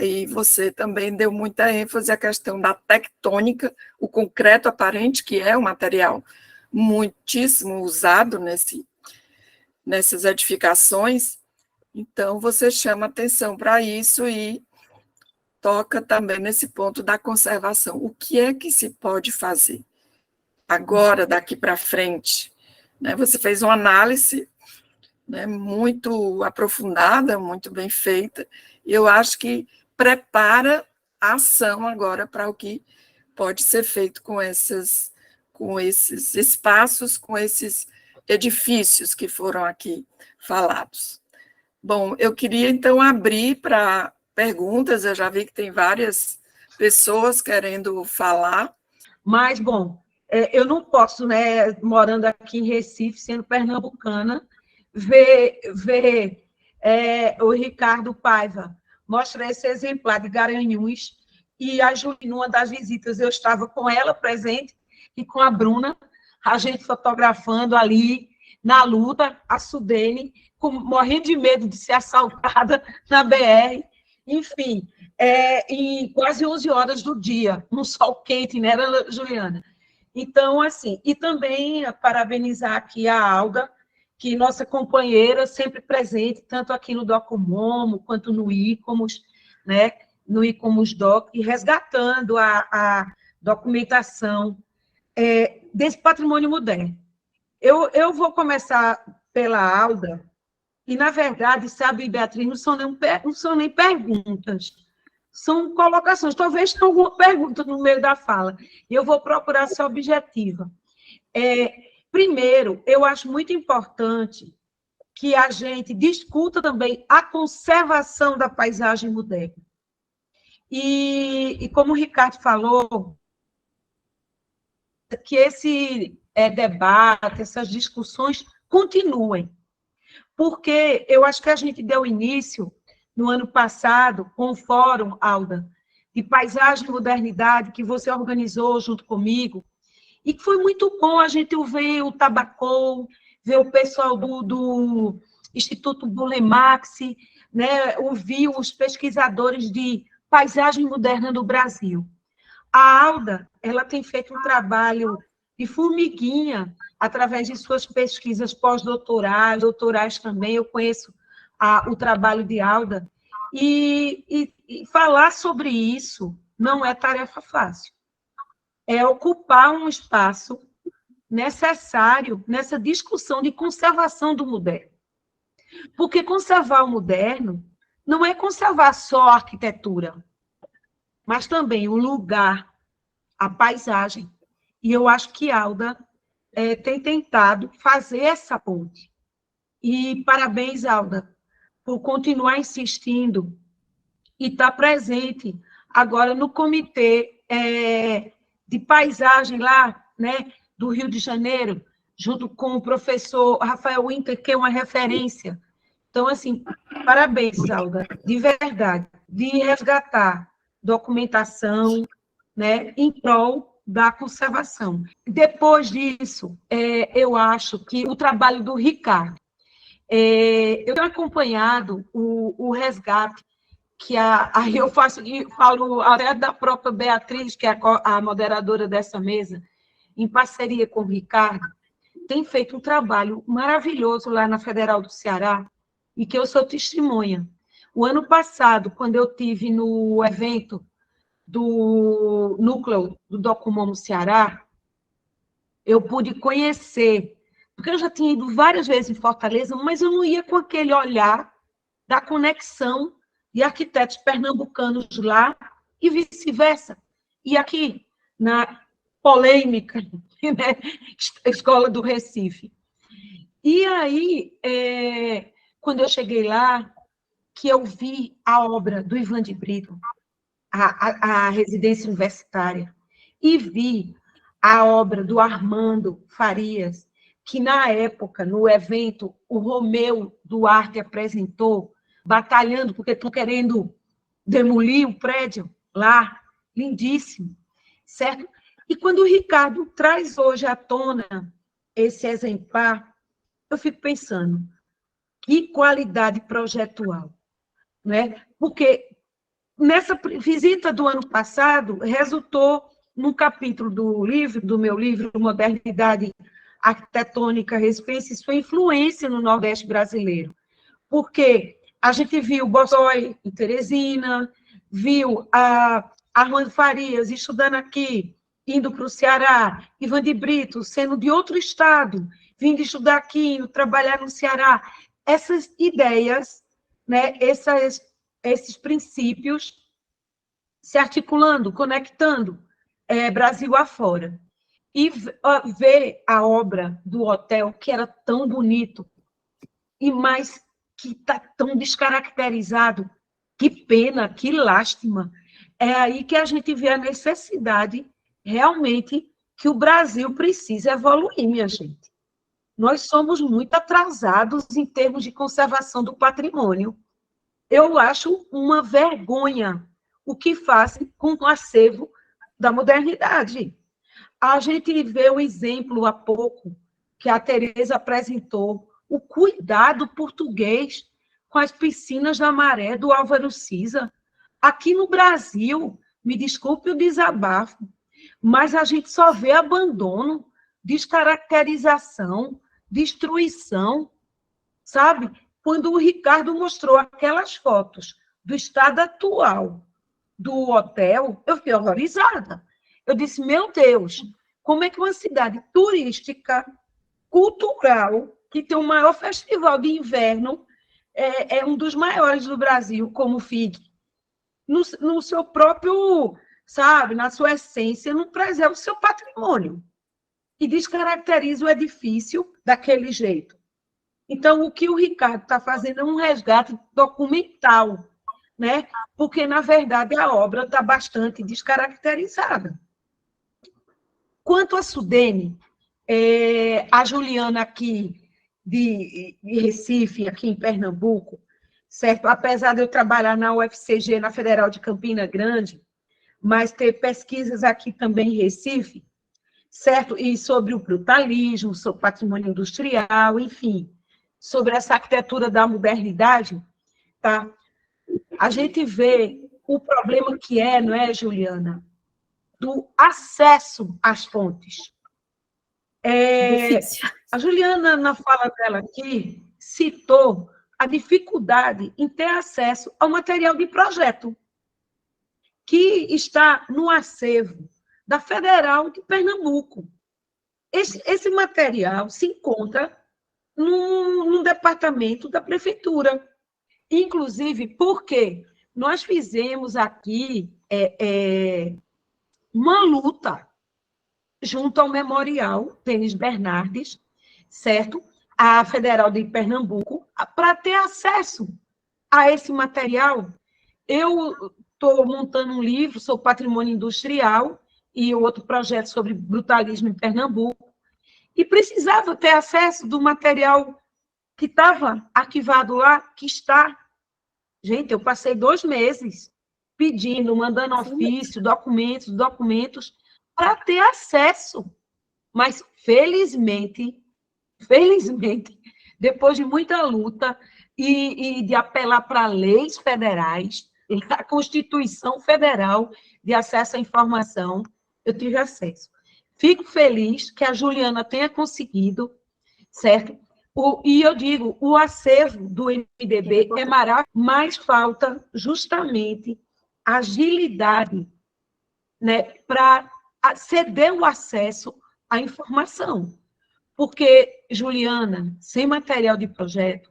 E você também deu muita ênfase à questão da tectônica, o concreto aparente, que é um material muitíssimo usado nessas edificações. Então, você chama atenção para isso e toca também nesse ponto da conservação. O que é que se pode fazer agora, daqui para frente? Você fez uma análise, né, muito aprofundada, muito bem feita, e eu acho que prepara a ação agora para o que pode ser feito com esses espaços, com esses edifícios que foram aqui falados. Bom, eu queria, então, abrir para perguntas, eu já vi que tem várias pessoas querendo falar. Mas, bom, eu não posso, né, morando aqui em Recife, sendo pernambucana, ver o Ricardo Paiva mostrar esse exemplar de Garanhuns, e a Júlia, numa das visitas, eu estava com ela presente, e com a Bruna, a gente fotografando ali, na luta, a Sudene, morrendo de medo de ser assaltada na BR, enfim, em quase 11 horas do dia, um sol quente, né, Juliana? Então, assim, e também parabenizar aqui a Alda, que nossa companheira, sempre presente, tanto aqui no Docomomo, quanto no ICOMOS, né, no ICOMOS Doc, e resgatando a documentação desse patrimônio moderno. Eu vou começar pela Alda, e, na verdade, sabe, Beatriz, não são nem perguntas, são colocações. Talvez tenha alguma pergunta no meio da fala, e eu vou procurar ser objetiva. Primeiro, eu acho muito importante que a gente discuta também a conservação da paisagem moderna. E como o Ricardo falou, que esse debate, essas discussões continuem, porque eu acho que a gente deu início, no ano passado, com o Fórum, Alda, de Paisagem e Modernidade, que você organizou junto comigo, e que foi muito bom a gente ver o Tabacou, ver o pessoal do Instituto Burle Marx, né, ouvir os pesquisadores de paisagem moderna no Brasil. A Alda, ela tem feito um trabalho de formiguinha, através de suas pesquisas pós-doutorais, doutorais também, eu conheço o trabalho de Alda, e falar sobre isso não é tarefa fácil. É ocupar um espaço necessário nessa discussão de conservação do moderno. Porque conservar o moderno não é conservar só a arquitetura, mas também o lugar, a paisagem. E eu acho que Alda tem tentado fazer essa ponte. E parabéns, Alda, por continuar insistindo e estar presente agora no comitê de paisagem lá, né, do Rio de Janeiro, junto com o professor Rafael Winter, que é uma referência. Então, assim, parabéns, Alda, de verdade, de resgatar documentação, né, em prol da conservação. Depois disso, eu acho que o trabalho do Ricardo, eu tenho acompanhado o resgate, que aí eu falo até da própria Beatriz, que é a moderadora dessa mesa, em parceria com o Ricardo, tem feito um trabalho maravilhoso lá na Federal do Ceará, e que eu sou testemunha. O ano passado, quando eu estive no evento do núcleo do Docomomo Ceará, eu pude conhecer, porque eu já tinha ido várias vezes em Fortaleza, mas eu não ia com aquele olhar da conexão de arquitetos pernambucanos lá e vice-versa. E aqui, na polêmica né? Escola do Recife. E aí, quando eu cheguei lá, que eu vi a obra do Ivan de Brito, a residência universitária, e vi a obra do Armando Farias, que na época, no evento, o Romeu Duarte apresentou, batalhando, porque estão querendo demolir o prédio lá, lindíssimo, certo? E quando o Ricardo traz hoje à tona esse exemplar, eu fico pensando, que qualidade projetual, né? Porque nessa visita do ano passado, resultou num capítulo do meu livro, Modernidade Arquitetônica Recifense, e sua influência no Nordeste brasileiro. Porque a gente viu Bossói em Teresina, viu a Armando Farias estudando aqui, indo para o Ceará, Ivan de Brito sendo de outro estado, vindo estudar aqui, indo trabalhar no Ceará. Essas ideias, né, esses princípios se articulando, conectando Brasil afora. E ver a obra do hotel, que era tão bonito, e mais que está tão descaracterizado, que pena, que lástima. É aí que a gente vê a necessidade, realmente, que o Brasil precisa evoluir, minha gente. Nós somos muito atrasados em termos de conservação do patrimônio. Eu acho uma vergonha o que fazem com o acervo da modernidade. A gente vê o exemplo há pouco que a Tereza apresentou, o cuidado português com as piscinas da Maré do Álvaro Siza. Aqui no Brasil, me desculpe o desabafo, mas a gente só vê abandono, descaracterização, destruição, sabe? Quando o Ricardo mostrou aquelas fotos do estado atual do hotel, eu fiquei horrorizada. Eu disse, meu Deus, como é que uma cidade turística, cultural, que tem o maior festival de inverno, é um dos maiores do Brasil, como o FIG, no seu próprio, sabe, na sua essência, não preserva o seu patrimônio e descaracteriza o edifício daquele jeito. Então, o que o Ricardo está fazendo é um resgate documental, né? Porque, na verdade, a obra está bastante descaracterizada. Quanto a Sudene, a Juliana aqui de Recife, aqui em Pernambuco, certo? Apesar de eu trabalhar na UFCG, na Federal de Campina Grande, mas ter pesquisas aqui também em Recife, certo? E sobre o brutalismo, sobre o patrimônio industrial, enfim, sobre essa arquitetura da modernidade, tá? A gente vê o problema que não é, Juliana? Do acesso às fontes. A Juliana, na fala dela aqui, citou a dificuldade em ter acesso ao material de projeto, que está no acervo da Federal de Pernambuco. Esse material se encontra no departamento da prefeitura. Inclusive, porque nós fizemos aqui uma luta junto ao Memorial Tênis Bernardes, certo? A Federal de Pernambuco, para ter acesso a esse material. Eu estou montando um livro sobre patrimônio industrial e outro projeto sobre brutalismo em Pernambuco, e precisava ter acesso do material que estava arquivado lá, que está. Gente, eu passei 2 meses pedindo, mandando ofício, documentos, para ter acesso. Mas, felizmente, depois de muita luta e de apelar para leis federais, a Constituição Federal de Acesso à Informação, eu tive acesso. Fico feliz que a Juliana tenha conseguido, certo? E eu digo, o acervo do MDB é maravilhoso, mas falta justamente agilidade, né, para ceder o acesso à informação. Porque, Juliana, sem material de projeto,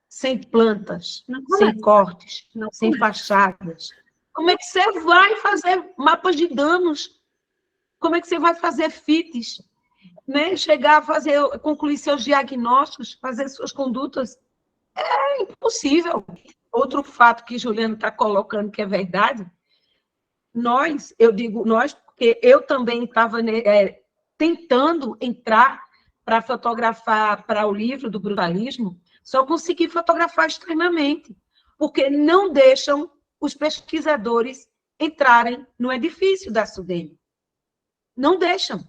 sem plantas, sem cortes, sem fachadas, como é que você vai fazer mapas de danos? Como é que você vai fazer FITs? né, chegar a fazer, concluir seus diagnósticos, fazer suas condutas, é impossível. Outro fato que Juliana está colocando que é verdade, eu digo nós, porque eu também estava tentando entrar para fotografar para o livro do brutalismo, só consegui fotografar externamente, porque não deixam os pesquisadores entrarem no edifício da SUDENE. Não deixam.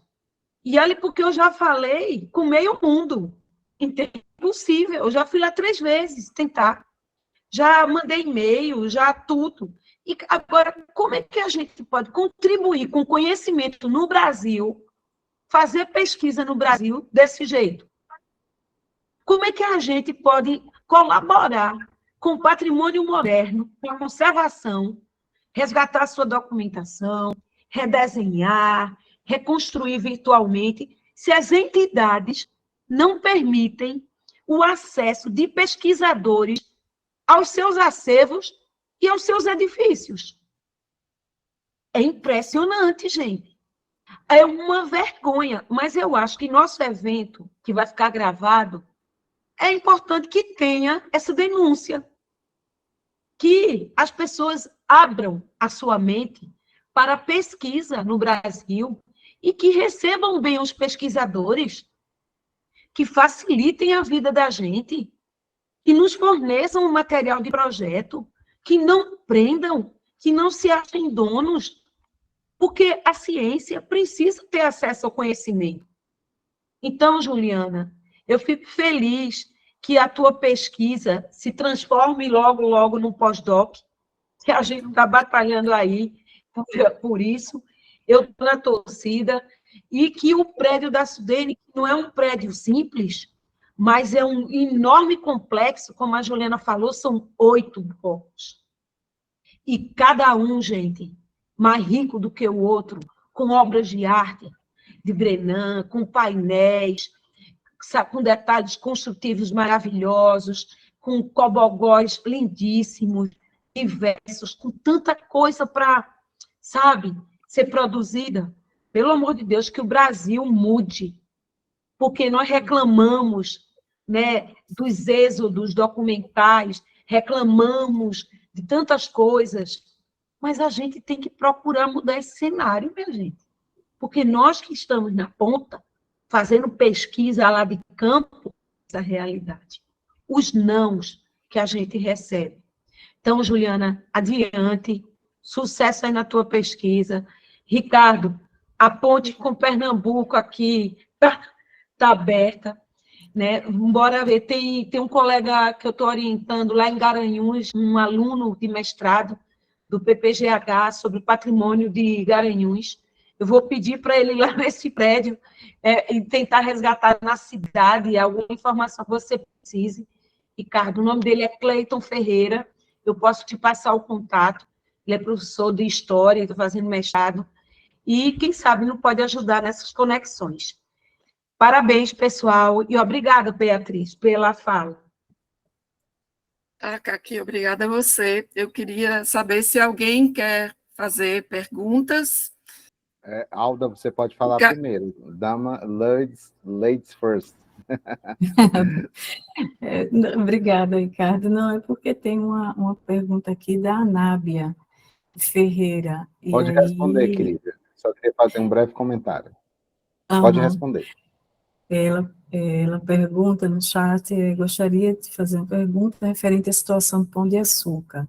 E olha, porque eu já falei com meio mundo. Então, é impossível. Eu já fui lá 3 vezes tentar. Já mandei e-mail, já tudo. E agora, como é que a gente pode contribuir com conhecimento no Brasil, fazer pesquisa no Brasil desse jeito? Como é que a gente pode colaborar com o patrimônio moderno, com a conservação, resgatar sua documentação, redesenhar, reconstruir virtualmente, se as entidades não permitem o acesso de pesquisadores aos seus acervos e aos seus edifícios? É impressionante, gente. É uma vergonha, mas eu acho que nosso evento, que vai ficar gravado, é importante que tenha essa denúncia, que as pessoas abram a sua mente para a pesquisa no Brasil e que recebam bem os pesquisadores, que facilitem a vida da gente, que nos forneçam um material de projeto, que não prendam, que não se achem donos, porque a ciência precisa ter acesso ao conhecimento. Então, Juliana, eu fico feliz que a tua pesquisa se transforme logo, logo num pós-doc, que a gente está batalhando aí por isso. Eu estou na torcida, e que o prédio da SUDENE não é um prédio simples, mas é um enorme complexo, como a Juliana falou, são 8 blocos. E cada um, gente, mais rico do que o outro, com obras de arte, de Brenan, com painéis, com detalhes construtivos maravilhosos, com cobogós lindíssimos, diversos, com tanta coisa para, sabe, ser produzida. Pelo amor de Deus, que o Brasil mude, porque nós reclamamos, né, dos êxodos documentais, reclamamos de tantas coisas, mas a gente tem que procurar mudar esse cenário, minha gente. Porque nós que estamos na ponta, fazendo pesquisa lá de campo, essa realidade. Os nãos que a gente recebe. Então, Juliana, adiante, sucesso aí na tua pesquisa. Ricardo, a ponte com Pernambuco aqui está aberta, né? Bora ver, tem um colega que eu estou orientando lá em Garanhuns, um aluno de mestrado do PPGH sobre o patrimônio de Garanhuns. Eu vou pedir para ele ir lá nesse prédio e tentar resgatar na cidade alguma informação que você precise. Ricardo, o nome dele é Cleiton Ferreira, eu posso te passar o contato. Ele é professor de História, está fazendo mestrado, e, quem sabe, não pode ajudar nessas conexões. Parabéns, pessoal, e obrigada, Beatriz, pela fala. Tá, Caqui, obrigada a você. Eu queria saber se alguém quer fazer perguntas. Alda, você pode falar primeiro. Dama, ladies first. Obrigada, Ricardo. Não, é porque tem uma pergunta aqui da Anábia Ferreira. Pode responder, querida. Só queria fazer um breve comentário. Pode responder. Ela pergunta no chat, gostaria de fazer uma pergunta referente à situação do Pão de Açúcar.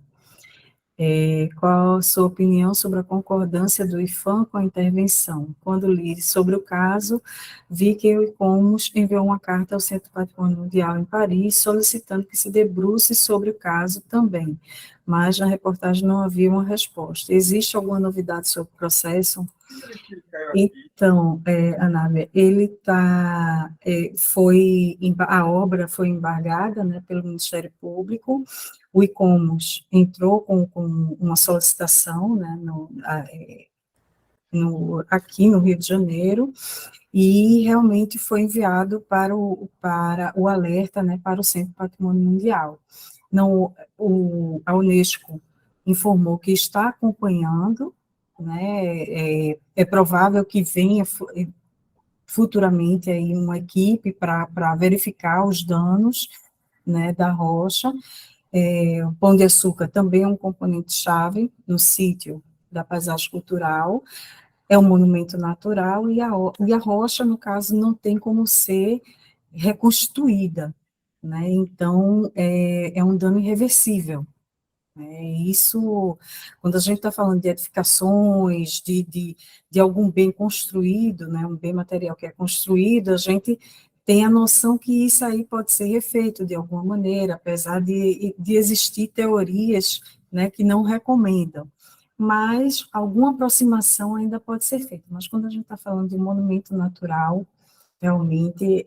Qual a sua opinião sobre a concordância do IPHAN com a intervenção? Quando li sobre o caso, vi que o ICOMOS enviou uma carta ao Centro Patrimônio Mundial em Paris, solicitando que se debruce sobre o caso também, mas na reportagem não havia uma resposta. Existe alguma novidade sobre o processo? Então, Anábia, a obra foi embargada, né, pelo Ministério Público. O ICOMOS entrou com uma solicitação, né, aqui no Rio de Janeiro, e realmente foi enviado para o alerta, né, para o Centro Patrimônio Mundial. A Unesco informou que está acompanhando, né, é provável que venha futuramente aí uma equipe para verificar os danos, né, da rocha. O Pão de Açúcar também é um componente-chave no sítio da paisagem cultural, é um monumento natural, e a rocha, no caso, não tem como ser reconstruída, né? Então, é um dano irreversível. Isso, quando a gente está falando de edificações, de algum bem construído, né, um bem material que é construído, a gente tem a noção que isso aí pode ser refeito de alguma maneira, apesar de existir teorias, né, que não recomendam, mas alguma aproximação ainda pode ser feita. Mas quando a gente está falando de um monumento natural, realmente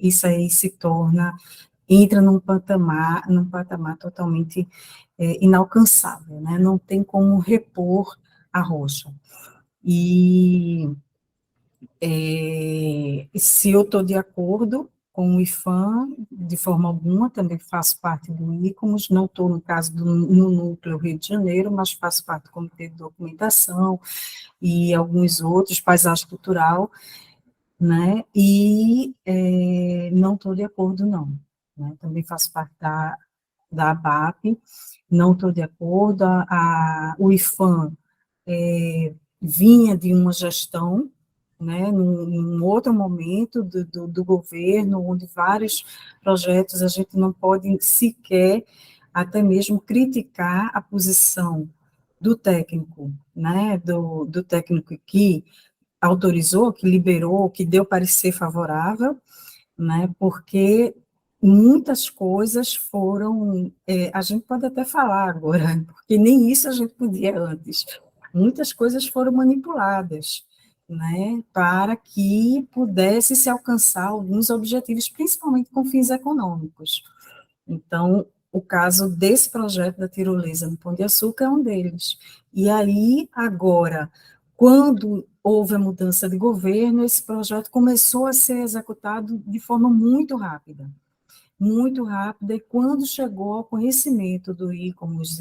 isso aí entra num patamar totalmente inalcançável, né? Não tem como repor a rocha. E se eu estou de acordo com o IPHAN, de forma alguma, também faço parte do ICOMOS, não estou, no caso, no Núcleo Rio de Janeiro, mas faço parte do Comitê de Documentação e alguns outros, paisagem cultural, né? E não estou de acordo, não. Né? Também faço parte da ABAP, não estou de acordo, o IPHAN vinha de uma gestão, né, num outro momento do governo, onde vários projetos a gente não pode sequer até mesmo criticar a posição do técnico, né, do técnico que autorizou, que liberou, que deu parecer favorável, né, porque muitas coisas foram, a gente pode até falar agora, porque nem isso a gente podia antes, muitas coisas foram manipuladas, né, para que pudesse se alcançar alguns objetivos, principalmente com fins econômicos. Então, o caso desse projeto da tirolesa no Pão de Açúcar é um deles. E aí, agora, quando houve a mudança de governo, esse projeto começou a ser executado de forma muito rápida, e quando chegou ao conhecimento do ICOMOS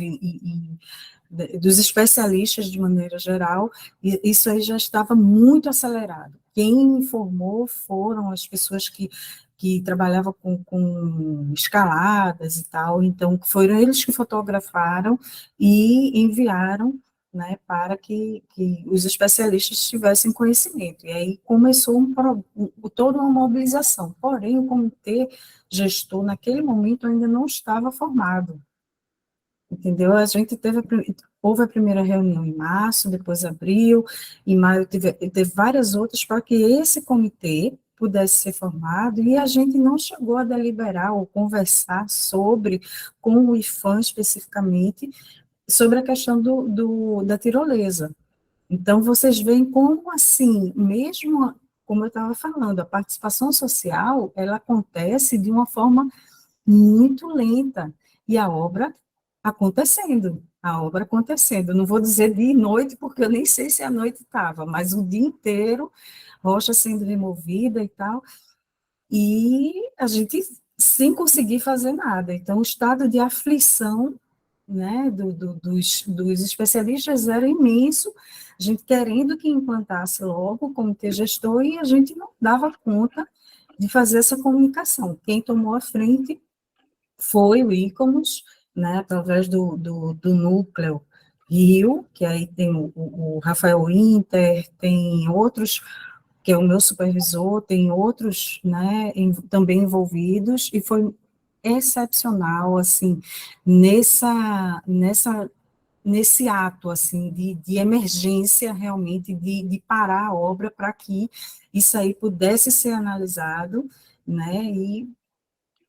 dos especialistas de maneira geral, isso aí já estava muito acelerado. Quem informou foram as pessoas que trabalhavam com escaladas e tal, então foram eles que fotografaram e enviaram, né, para que os especialistas tivessem conhecimento. E aí começou toda uma mobilização. Porém, o comitê gestor, naquele momento, ainda não estava formado. Entendeu? A gente houve a primeira reunião em março, depois abril, em maio teve várias outras para que esse comitê pudesse ser formado, e a gente não chegou a deliberar ou conversar com o IPHAN especificamente, sobre a questão da tirolesa. Então, vocês veem como, assim, mesmo, como eu estava falando, a participação social, ela acontece de uma forma muito lenta, e a obra acontecendo. Não vou dizer dia e noite, porque eu nem sei se a noite estava, mas o dia inteiro, rocha sendo removida e tal, e a gente sem conseguir fazer nada. Então, o estado de aflição, né, dos especialistas era imenso, a gente querendo que implantasse logo o comitê gestor, e a gente não dava conta de fazer essa comunicação. Quem tomou a frente foi o ICOMOS, né, através do Núcleo Rio, que aí tem o Rafael Inter, tem outros, que é o meu supervisor, tem outros, né, também envolvidos, e foi excepcional, assim, nesse ato, assim, de emergência, realmente, de parar a obra para que isso aí pudesse ser analisado, né, e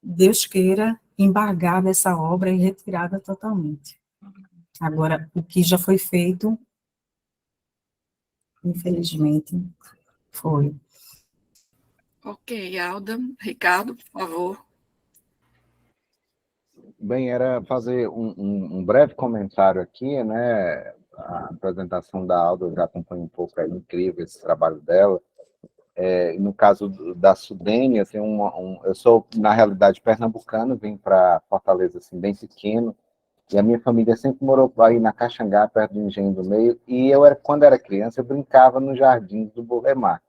Deus queira embargar dessa obra e retirada totalmente. Agora, o que já foi feito, infelizmente, foi. Ok, Alda. Ricardo, por favor. Bem, era fazer um breve comentário aqui, né? A apresentação da Alda, eu já acompanho um pouco, é incrível esse trabalho dela. No caso da Sudene, assim, eu sou, na realidade, pernambucano, vim para Fortaleza assim, bem pequeno, e a minha família sempre morou aí na Caxangá, perto do Engenho do Meio, e quando era criança, eu brincava nos jardins do Boulevard.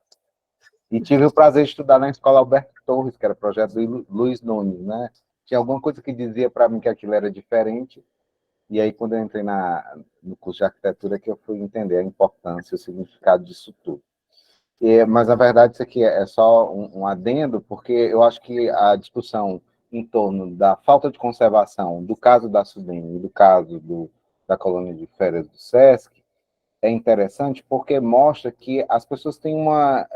E tive o prazer de estudar na escola Alberto Torres, que era projeto do Luiz Nunes, né? Tinha alguma coisa que dizia para mim que aquilo era diferente, e aí quando eu entrei no curso de arquitetura que eu fui entender a importância, o significado disso tudo. Mas, na verdade, isso aqui é só um adendo, porque eu acho que a discussão em torno da falta de conservação do caso da Sudene e do caso da colônia de férias do SESC é interessante porque mostra que as pessoas têm uma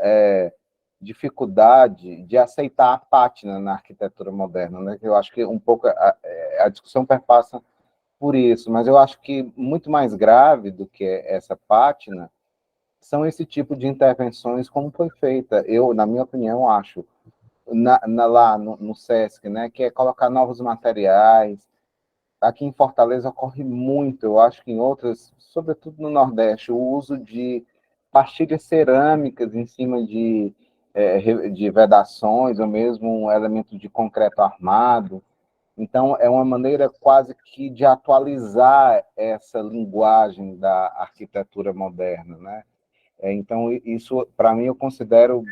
dificuldade de aceitar a pátina na arquitetura moderna, né? Eu acho que um pouco a discussão perpassa por isso, mas eu acho que muito mais grave do que essa pátina são esse tipo de intervenções como foi feita. Eu, na minha opinião, acho, lá no SESC, né, que é colocar novos materiais. Aqui em Fortaleza ocorre muito, eu acho que em outras, sobretudo no Nordeste, o uso de pastilhas cerâmicas em cima de vedações, ou mesmo um elemento de concreto armado. Então, é uma maneira quase que de atualizar essa linguagem da arquitetura moderna, né? Então, isso, para mim, eu considero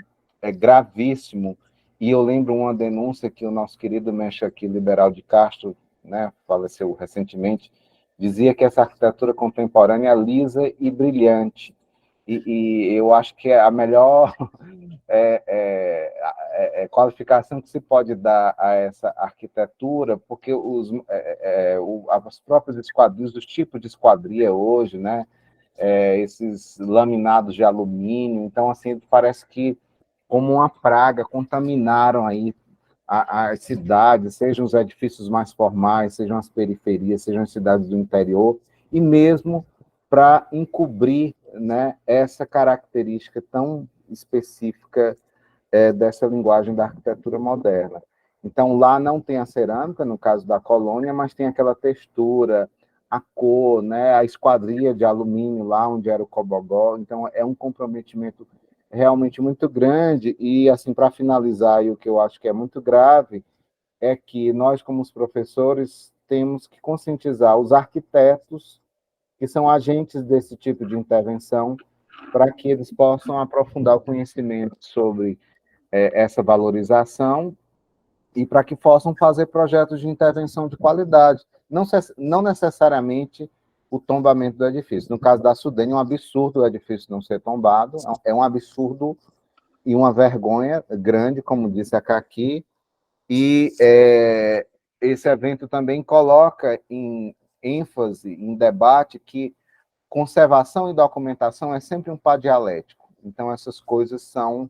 gravíssimo. E eu lembro uma denúncia que o nosso querido mestre aqui, Liberal de Castro, né, faleceu recentemente, dizia que essa arquitetura contemporânea é lisa e brilhante. E eu acho que é a melhor qualificação que se pode dar a essa arquitetura, porque os próprios esquadrios, os tipos de esquadria hoje, né, esses laminados de alumínio, então, assim, parece que, como uma praga, contaminaram aí as cidades, sejam os edifícios mais formais, sejam as periferias, sejam as cidades do interior, e mesmo para encobrir, né, essa característica tão específica dessa linguagem da arquitetura moderna. Então, lá não tem a cerâmica, no caso da colônia, mas tem aquela textura, a cor, né, a esquadria de alumínio lá onde era o Cobogó. Então, é um comprometimento realmente muito grande. E, assim, para finalizar, e o que eu acho que é muito grave, é que nós, como os professores, temos que conscientizar os arquitetos, que são agentes desse tipo de intervenção, para que eles possam aprofundar o conhecimento sobre essa valorização e para que possam fazer projetos de intervenção de qualidade, não necessariamente o tombamento do edifício. No caso da Sudene, é um absurdo o edifício não ser tombado, é um absurdo e uma vergonha grande, como disse a Caqui, e esse evento também coloca em ênfase, em debate, que conservação e documentação é sempre um par dialético. Então, essas coisas estão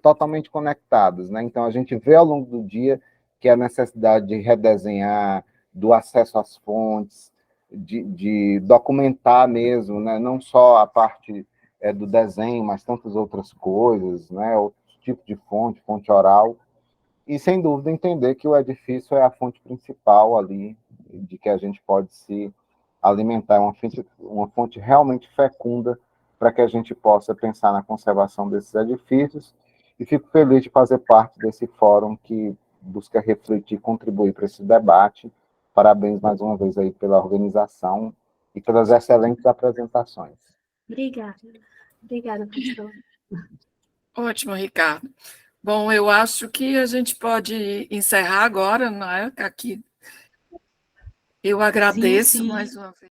totalmente conectadas, né? Então, a gente vê ao longo do dia que a necessidade de redesenhar, do acesso às fontes, de documentar mesmo, né? Não só a parte do desenho, mas tantas outras coisas, né? Outros tipos de fonte oral, e, sem dúvida, entender que o edifício é a fonte principal ali, de que a gente pode se alimentar, uma fonte realmente fecunda para que a gente possa pensar na conservação desses edifícios, e fico feliz de fazer parte desse fórum que busca refletir e contribuir para esse debate. Parabéns mais uma vez aí pela organização e pelas excelentes apresentações. Obrigada. Obrigada, professor. Ótimo, Ricardo. Bom, eu acho que a gente pode encerrar agora, não é? Aqui. Eu agradeço Sim, sim. mais uma vez.